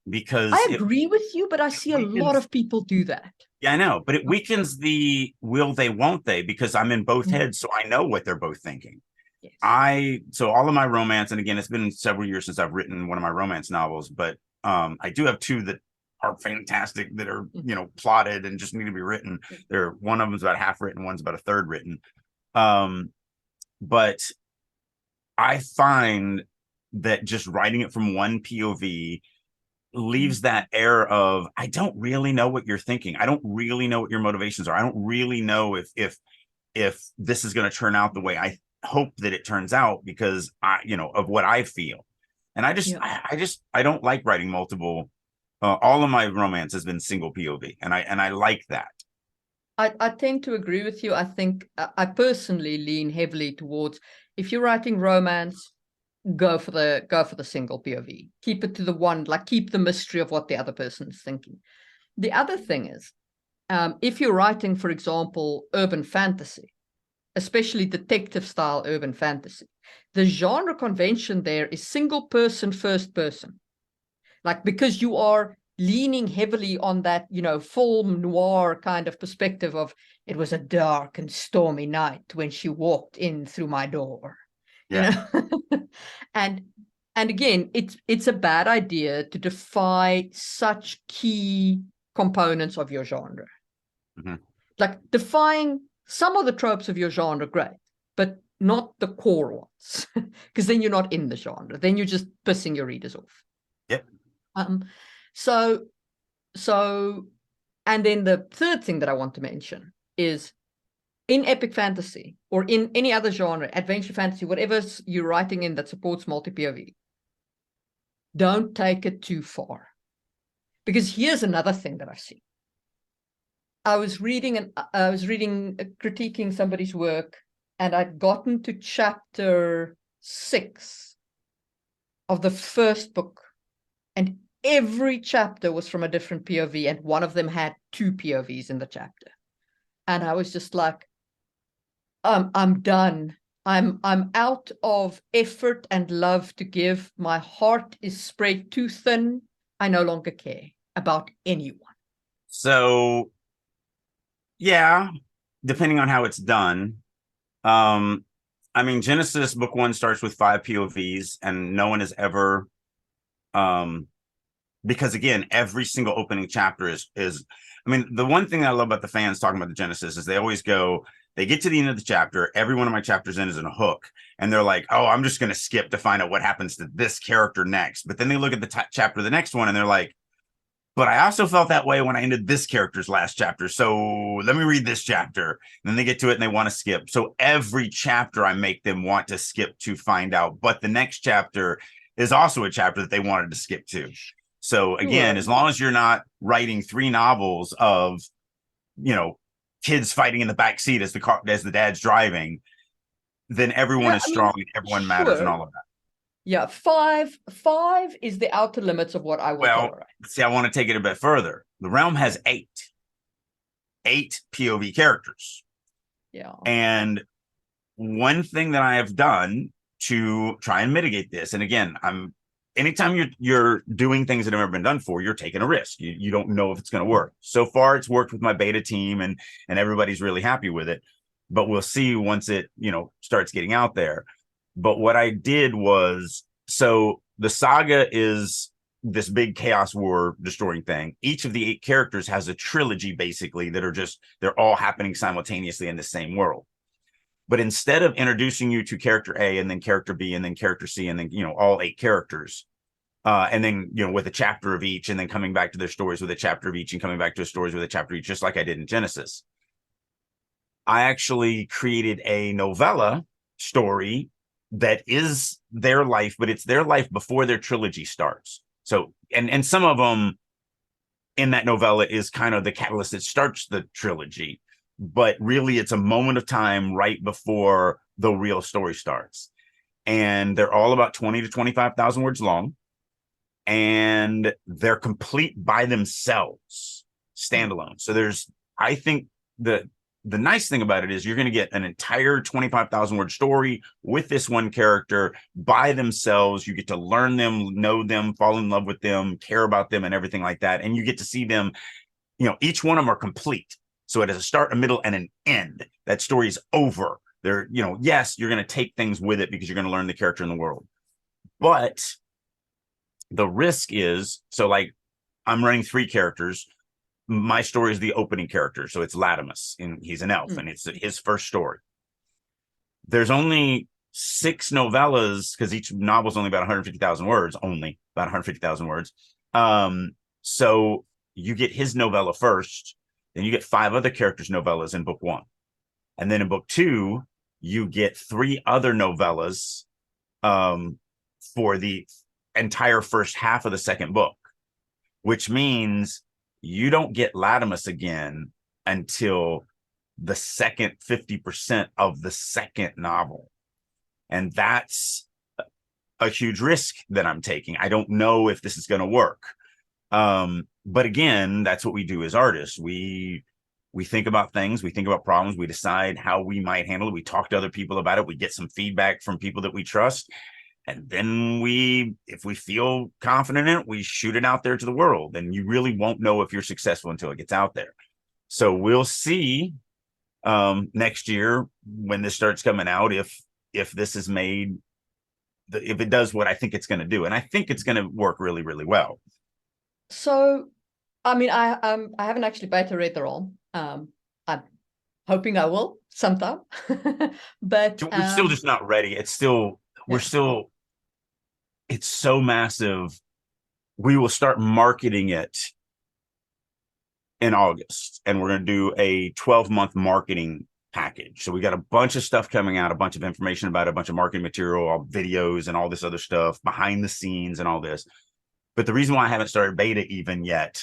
because I agree with you, but I see a lot of people do that. Yeah, I know, but it weakens the will they, won't they, because I'm in both heads, so I know what they're both thinking. So all of my romance, and again, it's been several years since I've written one of my romance novels, but I do have two that are fantastic, that are, you know, plotted and just need to be written. One of them's about half written, one's about a third written. But I find that just writing it from one POV leaves that air of, I don't really know what you're thinking. I don't really know what your motivations are. I don't really know if this is going to turn out the way I hope that it turns out, because of what I feel. And I don't like writing multiple. All of my romance has been single POV, and I like that. I tend to agree with you. I think I personally lean heavily towards, if you're writing romance, go for the single POV. Keep it to the one, like, keep the mystery of what the other person is thinking. The other thing is, if you're writing, for example, urban fantasy, especially detective style urban fantasy, the genre convention there is single person, first person. Like, because you are leaning heavily on that, film noir kind of perspective of, it was a dark and stormy night when she walked in through my door. And again, it's a bad idea to defy such key components of your genre. Like, defying some of the tropes of your genre, great, but not the core ones, because then you're not in the genre. Then you're just pissing your readers off. Yep. So So, and then the third thing that I want to mention is in epic fantasy or in any other genre, adventure fantasy, whatever you're writing in that supports multi-POV, don't take it too far. Because here's another thing that I've seen. I was critiquing somebody's work, and I'd gotten to chapter 6 of the first book, and every chapter was from a different POV, and one of them had 2 POVs in the chapter. And I was just like, I'm done. I'm out of effort and love to give. My heart is spread too thin. I no longer care about anyone. So yeah, depending on how it's done. I mean, Genesis book 1 starts with 5 POVs, and no one has ever, because again, every single opening chapter is. I mean, the one thing that I love about the fans talking about the Genesis is they always go, they get to the end of the chapter, every one of my chapters in is in a hook, and they're like, oh, I'm just going to skip to find out what happens to this character next. But then they look at the chapter of the next one, and they're like, but I also felt that way when I ended this character's last chapter. So let me read this chapter. And then they get to it and they want to skip. So every chapter I make them want to skip to find out. But the next chapter is also a chapter that they wanted to skip to. So again, as long as you're not writing 3 novels of, kids fighting in the back seat as the dad's driving, then everyone is strong and everyone matters and all of that. Yeah, 5 is the outer limits of what I will tolerate. See, I want to take it a bit further. The realm has 8 POV characters. Yeah. And one thing that I have done to try and mitigate this, and again, anytime you're doing things that have never been done before, you're taking a risk. You don't know if it's going to work. So far, it's worked with my beta team, and everybody's really happy with it. But we'll see once it starts getting out there. But what I did was, so the saga is this big chaos war destroying thing. Each of the 8 characters has a trilogy, basically, that are they're all happening simultaneously in the same world. But instead of introducing you to character A and then character B and then character C and then, all 8 characters, and then, with a chapter of each, and then coming back to their stories with a chapter of each and coming back to their stories with a chapter of each, just like I did in Genesis, I actually created a novella story that is their life, but it's their life before their trilogy starts. So, and some of them in that novella is kind of the catalyst that starts the trilogy, but really it's a moment of time right before the real story starts. And they're all about 20 to 25,000 words long, and they're complete by themselves, standalone. So I think the nice thing about it is you're going to get an entire 25,000 word story with this one character by themselves. You get to learn them, know them, fall in love with them, care about them, and everything like that. And you get to see them, each one of them are complete. So it has a start, a middle, and an end. That story is over. Yes, you're going to take things with it because you're going to learn the character in the world. But the risk is, so like I'm running 3 characters. My story is the opening character, so it's Latimus, and he's an elf, and it's his first story. There's only 6 novellas, because each novel is only about 150,000 words, so you get his novella first, then you get 5 other characters' novellas in book 1. And then in book 2, you get 3 other novellas for the entire first half of the second book, which means you don't get Latimus again until the second 50% of the second novel. And that's a huge risk that I'm taking. I don't know if this is going to work. But again, that's what we do as artists. We think about things, we think about problems, we decide how we might handle it. We talk to other people about it. We get some feedback from people that we trust. And then if we feel confident in it, we shoot it out there to the world. And you really won't know if you're successful until it gets out there. So we'll see next year when this starts coming out, if this is made, if it does what I think it's going to do. And I think it's going to work really, really well. So, I mean, I haven't actually beta read the ROM. I'm hoping I will sometime. But we're still just not ready. It's still, it's so massive. We will start marketing it in August, and we're going to do a 12-month marketing package. So we got a bunch of stuff coming out, a bunch of information about it, a bunch of marketing material, all videos and all this other stuff behind the scenes and all this. But the reason why I haven't started beta even yet,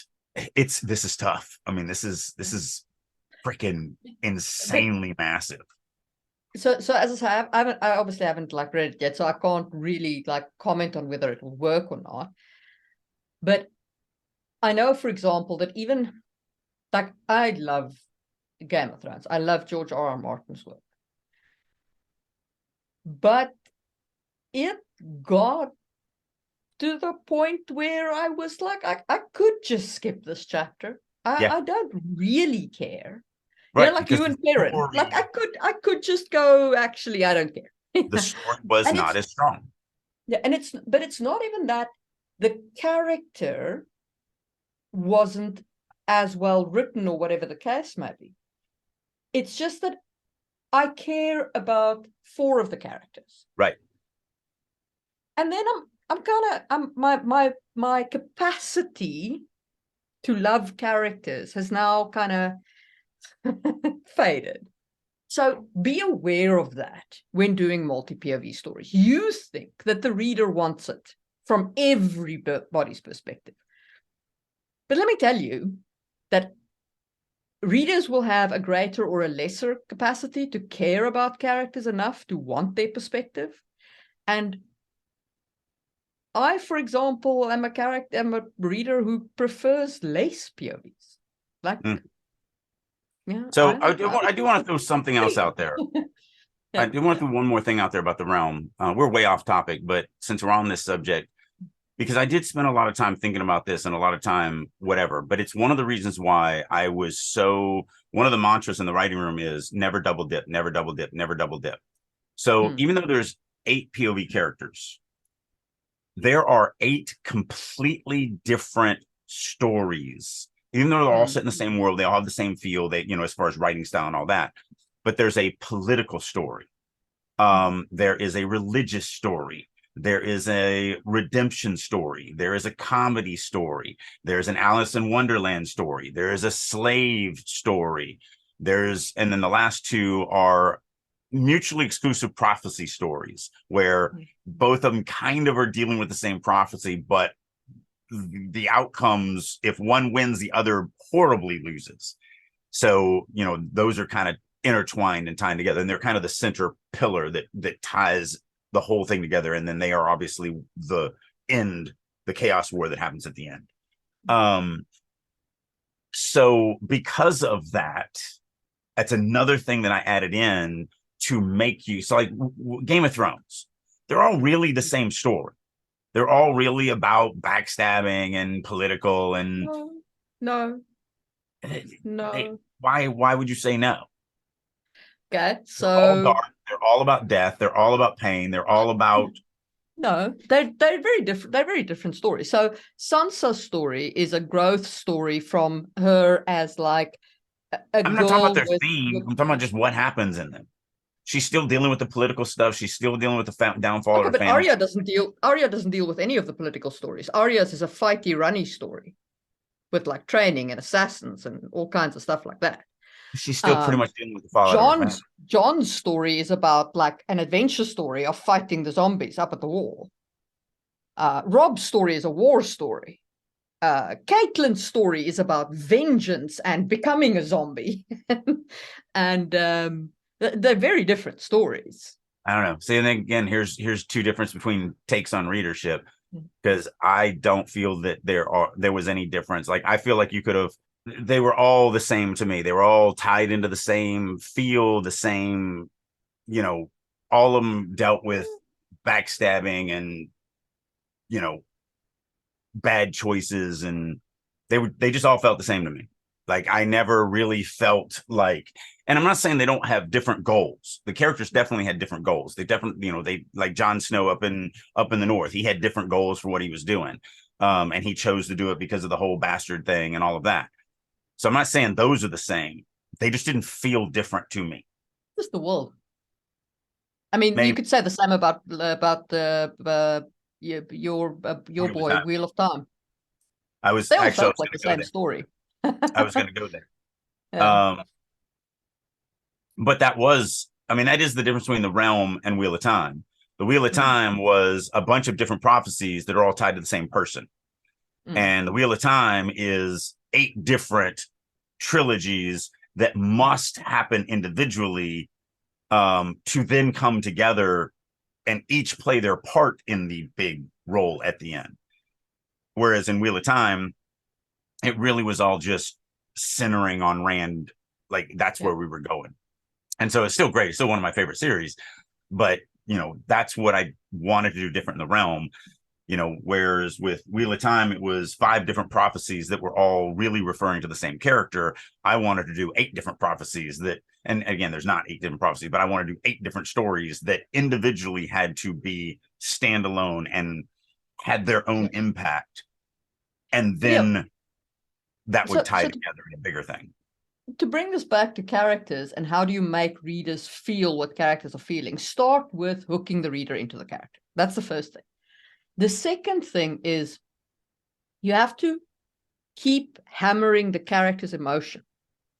this is tough. I mean, this is freaking insanely massive. So as I say, I obviously haven't like read it yet, so I can't really like comment on whether it will work or not. But I know, for example, that even like I love Game of Thrones. I love George R.R. Martin's work. But it got to the point where I was like, I could just skip this chapter. I don't really care. Right, yeah, like you and Karen. Like I could just go, actually, I don't care. The story was not as strong. Yeah, and it's not even that the character wasn't as well written or whatever the case may be. It's just that I care about 4 of the characters. Right. And then my capacity to love characters has now kind of faded. So be aware of that when doing multi-POV stories. You think that the reader wants it from everybody's perspective. But let me tell you that readers will have a greater or a lesser capacity to care about characters enough to want their perspective. And I, for example, am a reader who prefers less POVs. Like, yeah. So I do want to throw something else out there. Yeah. I do want to throw one more thing out there about the realm. We're way off topic, but since we're on this subject, because I did spend a lot of time thinking about this and a lot of time, whatever, but it's one of the reasons why I was one of the mantras in the writing room is never double dip, never double dip, never double dip. So even though there's 8 POV characters, there are 8 completely different stories. Even though they're all set in the same world, they all have the same feel, they, as far as writing style and all that. But there's a political story. There is a religious story. There is a redemption story. There is a comedy story. There's an Alice in Wonderland story. There is a slave story. And then the last 2 are mutually exclusive prophecy stories, where both of them kind of are dealing with the same prophecy, but the outcomes, if one wins, the other horribly loses. So, those are kind of intertwined and tied together, and they're kind of the center pillar that ties the whole thing together. And then they are obviously the chaos war that happens at the end. So because of that, that's another thing that I added in to make you, so like Game of Thrones, they're all really the same story. They're all really about backstabbing and political and no. Why would you say no? Okay, so they're all dark. They're all about death. They're all about pain. They're all about no. They're very different. They're very different stories. So Sansa's story is a growth story from her as like I'm not talking about their theme. I'm talking about just what happens in them. She's still dealing with the political stuff. She's still dealing with the downfall of her family. Arya doesn't deal with any of the political stories. Arya's is a fighty, runny story with like training and assassins and all kinds of stuff like that. She's still pretty much dealing with the fallout. John's story is about like an adventure story of fighting the zombies up at the wall. Rob's story is a war story. Caitlyn's story is about vengeance and becoming a zombie. And they're very different stories. I don't know. See, and then again, here's 2 differences between takes on readership, because I don't feel that there was any difference. Like, I feel like they were all the same to me. They were all tied into the same feel, the same, all of them dealt with backstabbing and, bad choices, and they just all felt the same to me. Like, I never really felt like, and I'm not saying they don't have different goals. The characters definitely had different goals. They definitely, they like Jon Snow up in the north. He had different goals for what he was doing. And he chose to do it because of the whole bastard thing and all of that. So I'm not saying those are the same. They just didn't feel different to me. Just the world. I mean, you could say the same about your boy, Wheel of Time. They all felt like the same story. I was going to go there. Yeah. But that was, I mean, that is the difference between the Realm and Wheel of Time. The Wheel of Mm, Time was a bunch of different prophecies that are all tied to the same person. mm, And the Wheel of Time is 8 different trilogies that must happen individually, to then come together and each play their part in the big role at the end. Whereas in Wheel of Time, it really was all just centering on Rand. Like that's yeah. where we were going. And so it's still great. It's still one of my favorite series. But, that's what I wanted to do different in the Realm. Whereas with Wheel of Time, it was 5 different prophecies that were all really referring to the same character. I wanted to do 8 different prophecies that, and again, there's not 8 different prophecies, but I want to do 8 different stories that individually had to be standalone and had their own Yeah. impact. And Yeah. then that would tie So together in a bigger thing. to bring this back to characters and how do you make readers feel what characters are feeling, start with hooking the reader into the character. That's the first thing. The second thing is you have to keep hammering the character's emotion,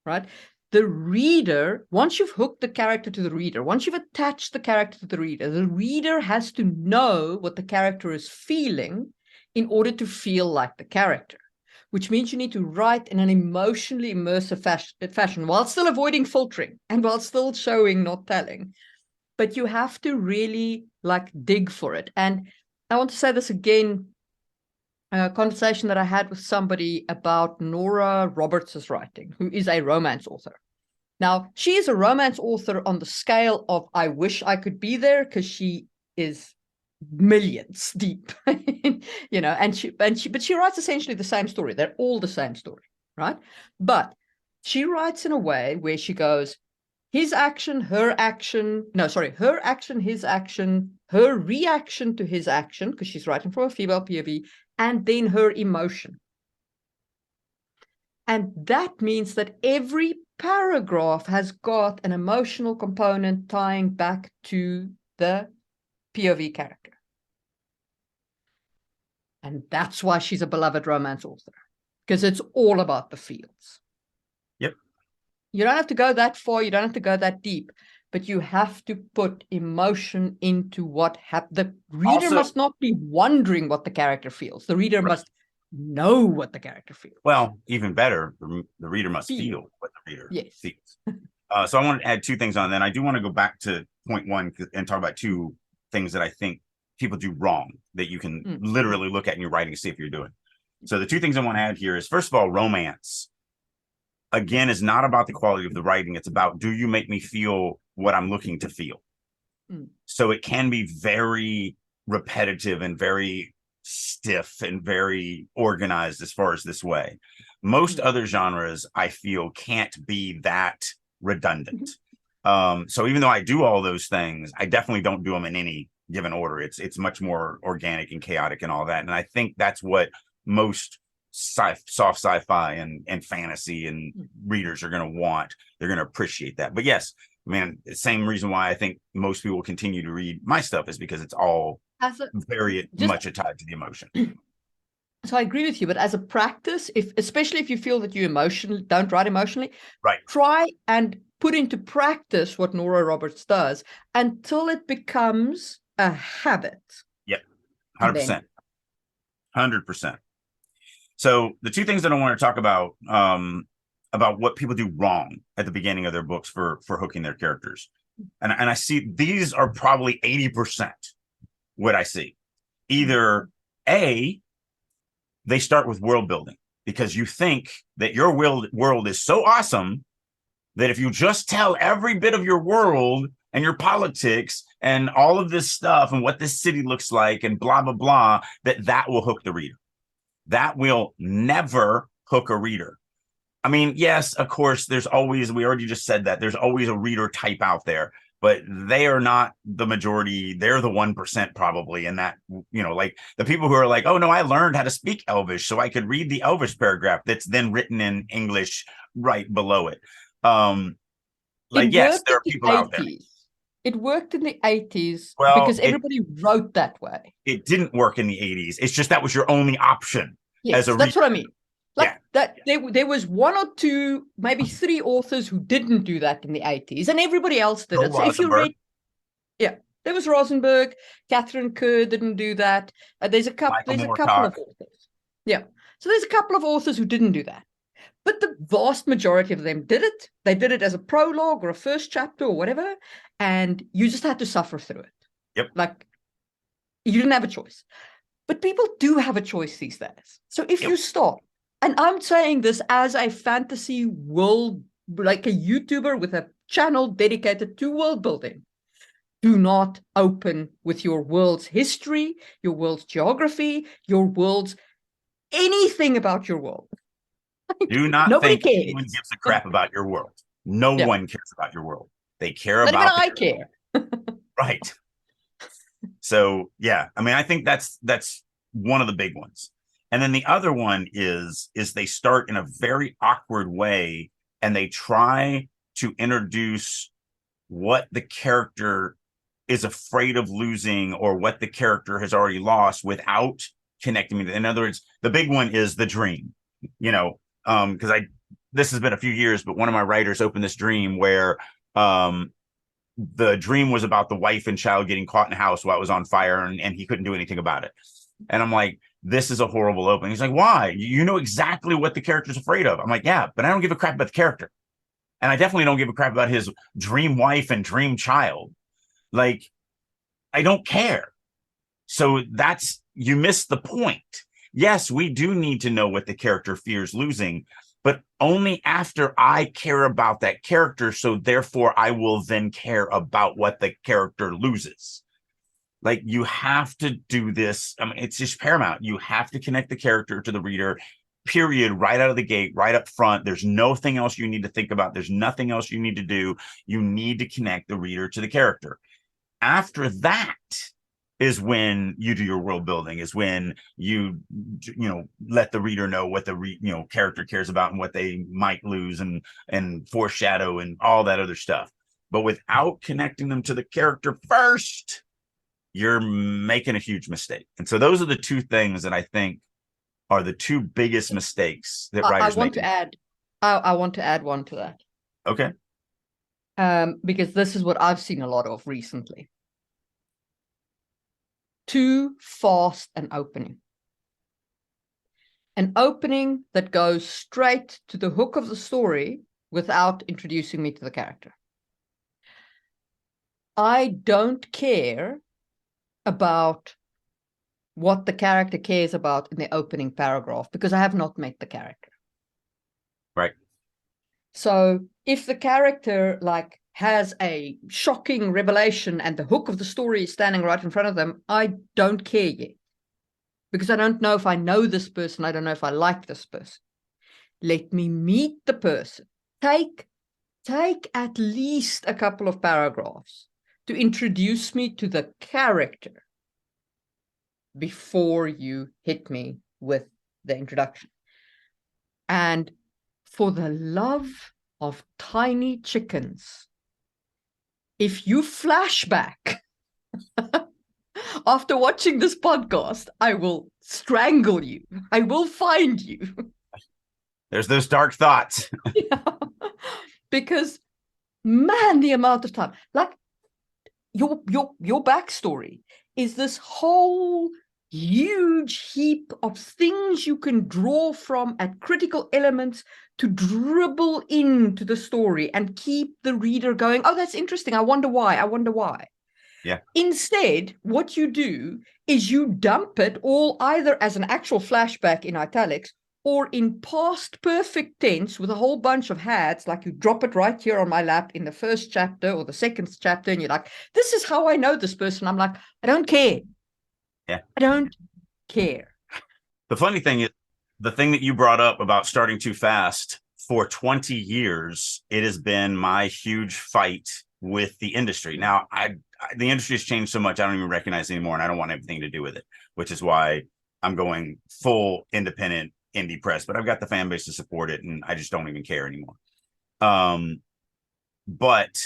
right? The reader, once you've hooked the character to the reader, once you've attached the character to the reader has to know what the character is feeling in order to feel like the character, which means you need to write in an emotionally immersive fashion while still avoiding filtering and while still showing, not telling. But you have to really dig for it. And I want to say this again, a conversation that I had with somebody about Nora Roberts' writing, who is a romance author. Now, she is a romance author on the scale of I wish I could be there, because she is millions deep, but she writes essentially the same story. They're all the same story, right? But she writes in a way where she goes, his action, her action, no, sorry, her action, his action, her reaction to his action, because she's writing from a female POV, and then her emotion. And that means that every paragraph has got an emotional component tying back to the POV character. And that's why she's a beloved romance author, because it's all about the feels. Yep. You don't have to go that far. You don't have to go that deep, but you have to put emotion into what happened. The reader must not be wondering what the character feels. The reader must know what the character feels. Well, even better, the reader must feel what the reader feels. So I want to add 2 things on. Then I do want to go back to point 1 and talk about 2 things that I think people do wrong that you can literally look at in your writing and see if you're doing. So the 2 things I want to add here is, first of all, romance, again, is not about the quality of the writing. It's about, do you make me feel what I'm looking to feel? So it can be very repetitive and very stiff and very organized as far as this way. Most other genres, I feel, can't be that redundant. So even though I do all those things, I definitely don't do them in any given order. It's much more organic and chaotic and all that. And I think that's what most soft sci-fi and fantasy and readers are going to want. They're going to appreciate that. But yes, man, the same reason why I think most people continue to read my stuff is because it's all very much tied to the emotion. So I agree with you, but as a practice, especially if you feel that you don't write emotionally, right, try and put into practice what Nora Roberts does until it becomes a habit. Yep, 100%. 100%. So the 2 things that I want to talk about what people do wrong at the beginning of their books for hooking their characters. And I see these are probably 80% what I see. Either A, they start with world building because you think that your world is so awesome that if you just tell every bit of your world and your politics and all of this stuff and what this city looks like and blah, blah, blah, that will hook the reader. That will never hook a reader. I mean, yes, of course, there's always, we already just said that, there's always a reader type out there, but they are not the majority. They're the 1% probably. And that, like the people who are like, oh no, I learned how to speak Elvish so I could read the Elvish paragraph that's then written in English right below it. Yes, there are people out there. It worked in the 80s well, because everybody wrote that way. It didn't work in the 80s. It's just that was your only option. Yes, as a reader. That's what I mean. that there was one or two, maybe three authors who didn't do that in the 80s, and everybody else did it. So if you read, yeah, there was Rosenberg, Catherine Kerr didn't do that. There's a couple of authors. Yeah. So there's a couple of authors who didn't do that. But the vast majority of them did it. They did it as a prologue or a first chapter or whatever, and you just had to suffer through it. Yep. Like, you didn't have a choice. But people do have a choice these days. So if you start, and I'm saying this as a fantasy world, like a YouTuber with a channel dedicated to world building, do not open with your world's history, your world's geography, your world's anything about your world. Do not Nobody think cares. anyone gives a crap about your world. No one cares about your world. They care Not about. Even I care. Right. So yeah, I mean, I think that's one of the big ones. And then the other one is they start in a very awkward way and they try to introduce what the character is afraid of losing or what the character has already lost without connecting me. In other words, the big one is the dream, because this has been a few years, but one of my writers opened this dream where the dream was about the wife and child getting caught in a house while it was on fire and he couldn't do anything about it. And I'm like, this is a horrible opening. He's like, why? You know exactly what the character's afraid of. I'm like, yeah, but I don't give a crap about the character. And I definitely don't give a crap about his dream wife and dream child. Like, I don't care. So you missed the point. Yes, we do need to know what the character fears losing, but only after I care about that character. So therefore, I will then care about what the character loses. Like, you have to do this. I mean, it's just paramount. You have to connect the character to the reader, period, right out of the gate, right up front. There's nothing else you need to think about. There's nothing else you need to do. You need to connect the reader to the character. After that is when you do your world building, is when you let the reader know what the character cares about and what they might lose and foreshadow and all that other stuff. But without connecting them to the character first, you're making a huge mistake. And so those are the two things that I think are the two biggest mistakes that writers make. I want to add one to that. Okay. Because this is what I've seen a lot of recently. Too fast an opening. An opening that goes straight to the hook of the story without introducing me to the character. I don't care about what the character cares about in the opening paragraph because I have not met the character. Right. So if the character has a shocking revelation and the hook of the story is standing right in front of them, I don't care yet because I don't know if I know this person. I don't know if I like this person. Let me meet the person. Take at least a couple of paragraphs to introduce me to the character before you hit me with the introduction. And for the love of tiny chickens, if you flashback after watching this podcast, I will strangle you. I will find you. There's those dark thoughts. Yeah. Because, man, the amount of time, like your backstory is this whole huge heap of things you can draw from at critical elements to dribble into the story and keep the reader going, oh, that's interesting. I wonder why. Yeah. Instead, what you do is you dump it all either as an actual flashback in italics or in past perfect tense with a whole bunch of hats, like you drop it right here on my lap in the first chapter or the second chapter, and you're like, this is how I know this person. I'm like, I don't care. Yeah. I don't care. The funny thing is, the thing that you brought up about starting too fast, for 20 years, it has been my huge fight with the industry. Now, the industry has changed so much, I don't even recognize it anymore, and I don't want anything to do with it, which is why I'm going full independent indie press, but I've got the fan base to support it, and I just don't even care anymore. But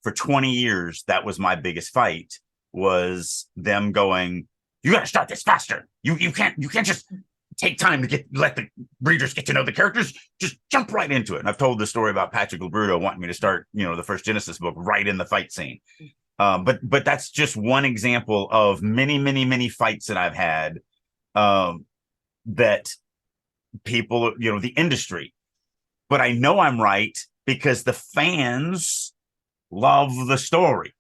for 20 years, that was my biggest fight, was them going, you got to start this faster. You can't just take time to let the readers get to know the characters. Just jump right into it. And I've told the story about Patrick LaBruto wanting me to start, the first Genesis book right in the fight scene. But that's just one example of many, many, many fights that I've had, that people, the industry. But I know I'm right because the fans love the story.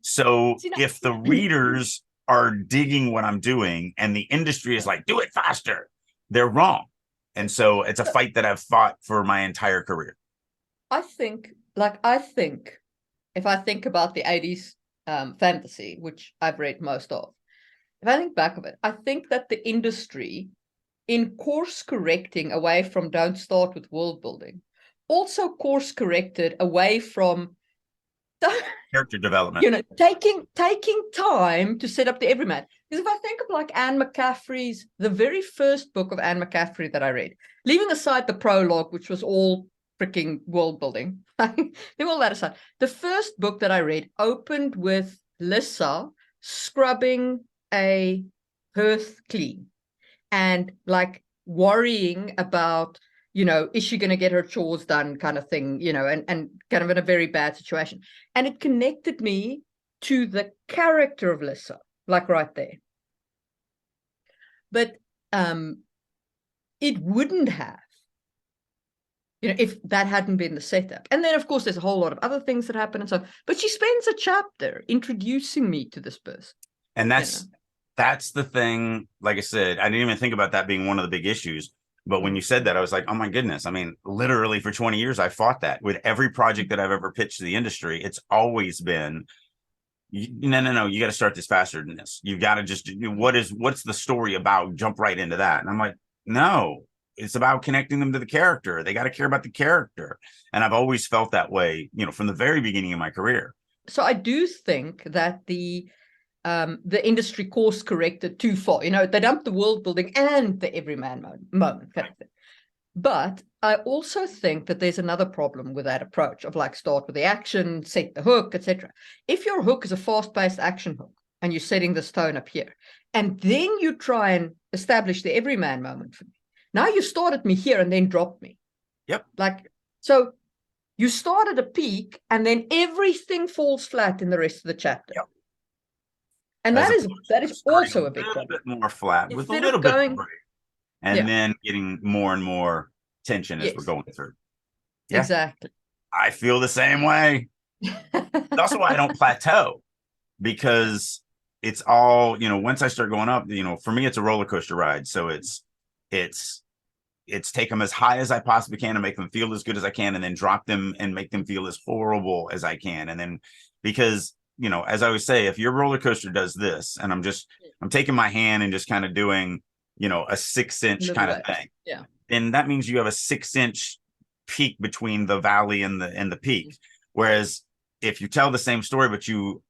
So if the readers are digging what I'm doing and the industry is like, do it faster, they're wrong. And so it's a fight that I've fought for my entire career. I think if I think about the 80s fantasy, which I've read most of, if I think back of it, I think that the industry, in course correcting away from don't start with world building, also course corrected away from character development, taking time to set up the everyman. Because if I think of like Anne McCaffrey's, the very first book of Anne McCaffrey that I read, leaving aside the prologue, which was all freaking world building, leave all that aside, the first book that I read opened with Lissa scrubbing a hearth clean and like worrying about, is she going to get her chores done kind of thing, and kind of in a very bad situation. And it connected me to the character of Lissa, like right there. But it wouldn't have, if that hadn't been the setup. And then, of course, there's a whole lot of other things that happen and so on. But she spends a chapter introducing me to this person. And that's the thing. Like I said, I didn't even think about that being one of the big issues. But when you said that, I was like, oh my goodness. I mean, literally for 20 years, I fought that with every project that I've ever pitched to the industry. It's always been, no, you got to start this faster than this. You've got to just, what's the story about? Jump right into that. And I'm like, no, it's about connecting them to the character. They got to care about the character. And I've always felt that way, from the very beginning of my career. So I do think that the industry course corrected too far. They dumped the world building and the everyman moment kind of thing. But I also think that there's another problem with that approach of like start with the action, set the hook, etc. If your hook is a fast-paced action hook and you're setting this tone up here, and then you try and establish the everyman moment for me, now you started me here and then dropped me. Yep. So you start at a peak and then everything falls flat in the rest of the chapter. Yep. And that is also a big problem. A little bit more flat with a little bit of break, and then getting more and more tension as we're going through. Yeah. Exactly. I feel the same way. That's also why I don't plateau, because it's all, once I start going up, for me, it's a roller coaster ride. So it's take them as high as I possibly can and make them feel as good as I can, and then drop them and make them feel as horrible as I can. And then, because as I always say, if your roller coaster does this, and I'm taking my hand and just kind of doing, a 6-inch kind of thing. Yeah. And that means you have a 6-inch peak between the valley and the peak. Whereas if you tell the same story, but you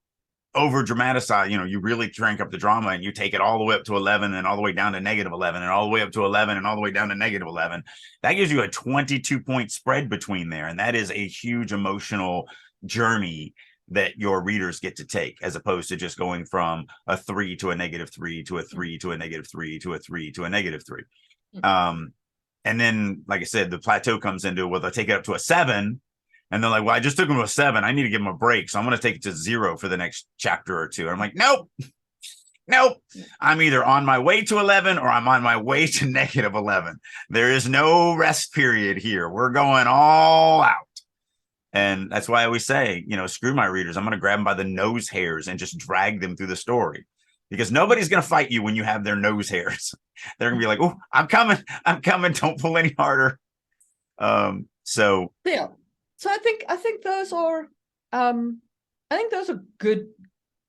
over dramatize, you really crank up the drama and you take it all the way up to 11 and all the way down to -11 and all the way up to 11 and all the way down to -11, that gives you a 22-point spread between there. And that is a huge emotional journey that your readers get to take, as opposed to just going from a 3 to a -3 to a 3 to a -3 to a 3 to a -3. And then, like I said, the plateau comes into, well, they'll take it up to a 7. And they're like, well, I just took them to a 7. I need to give them a break. So I'm going to take it to 0 for the next chapter or 2. And I'm like, nope. I'm either on my way to 11 or I'm on my way to -11. There is no rest period here. We're going all out. And that's why I always say, screw my readers. I'm going to grab them by the nose hairs and just drag them through the story, because nobody's going to fight you when you have their nose hairs. They're going to be like, oh, I'm coming. Don't pull any harder. So I think those are good.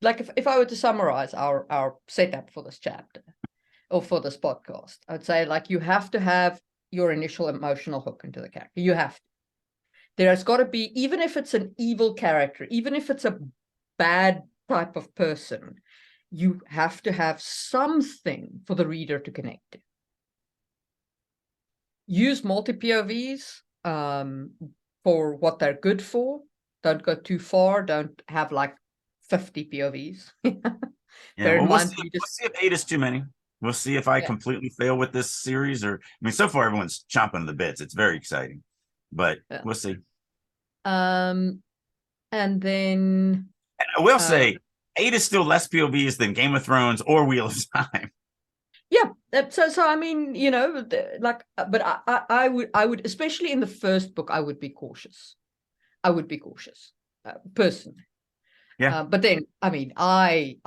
Like if I were to summarize our setup for this chapter or for this podcast, I'd say like you have to have your initial emotional hook into the character. You have to. There has got to be, even if it's an evil character, even if it's a bad type of person, you have to have something for the reader to connect to. Use multi-POVs for what they're good for. Don't go too far. Don't have like 50 POVs. We'll see if 8 is too many. We'll see if I Yeah. completely fail with this series, or I mean, so far everyone's chomping the bits. It's very exciting, but Yeah. we'll see. And then I will say 8 is still less POVs than Game of Thrones or Wheel of Time. yeah, so I mean, you know, like, but I would, especially in the first book, I would be cautious. I would be cautious, personally. Yeah. But then, I mean, I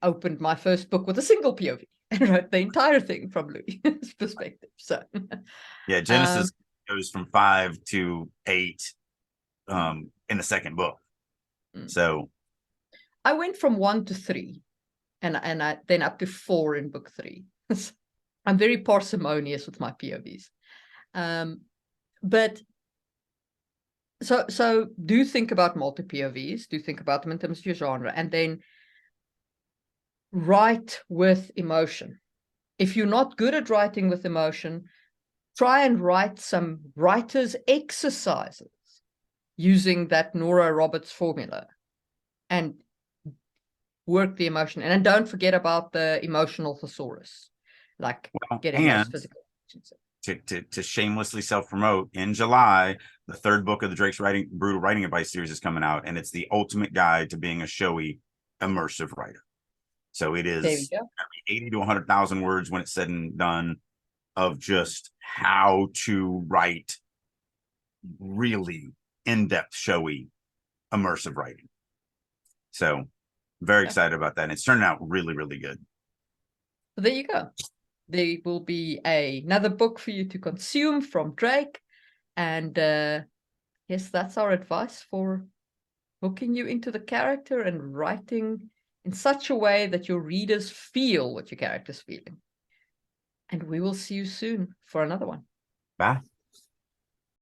opened my first book with a single POV and wrote the entire thing from Louis' perspective. So Yeah, Genesis goes from 5 to 8 in the second book. So I went from 1 to 3, and I then up to 4 in book 3. I'm very parsimonious with my POVs. But so do think about multi POVs, do think about them in terms of your genre, and then write with emotion. If you're not good at writing with emotion, try and write some writer's exercises using that Nora Roberts formula and work the emotion. And don't forget about the emotional thesaurus, like getting those and physical. to shamelessly self-promote, in July, the 3rd book of the Drake's Brutal Writing Advice series is coming out, and it's the ultimate guide to being a showy, immersive writer. So it is 80 to 100,000 words when it's said and done, of just how to write really in-depth, showy, immersive writing. So very excited about that. And it's turning out really, really good. There you go. There will be another book for you to consume from Drake. And yes, that's our advice for hooking you into the character and writing in such a way that your readers feel what your character's feeling. And we will see you soon for another one. Bye.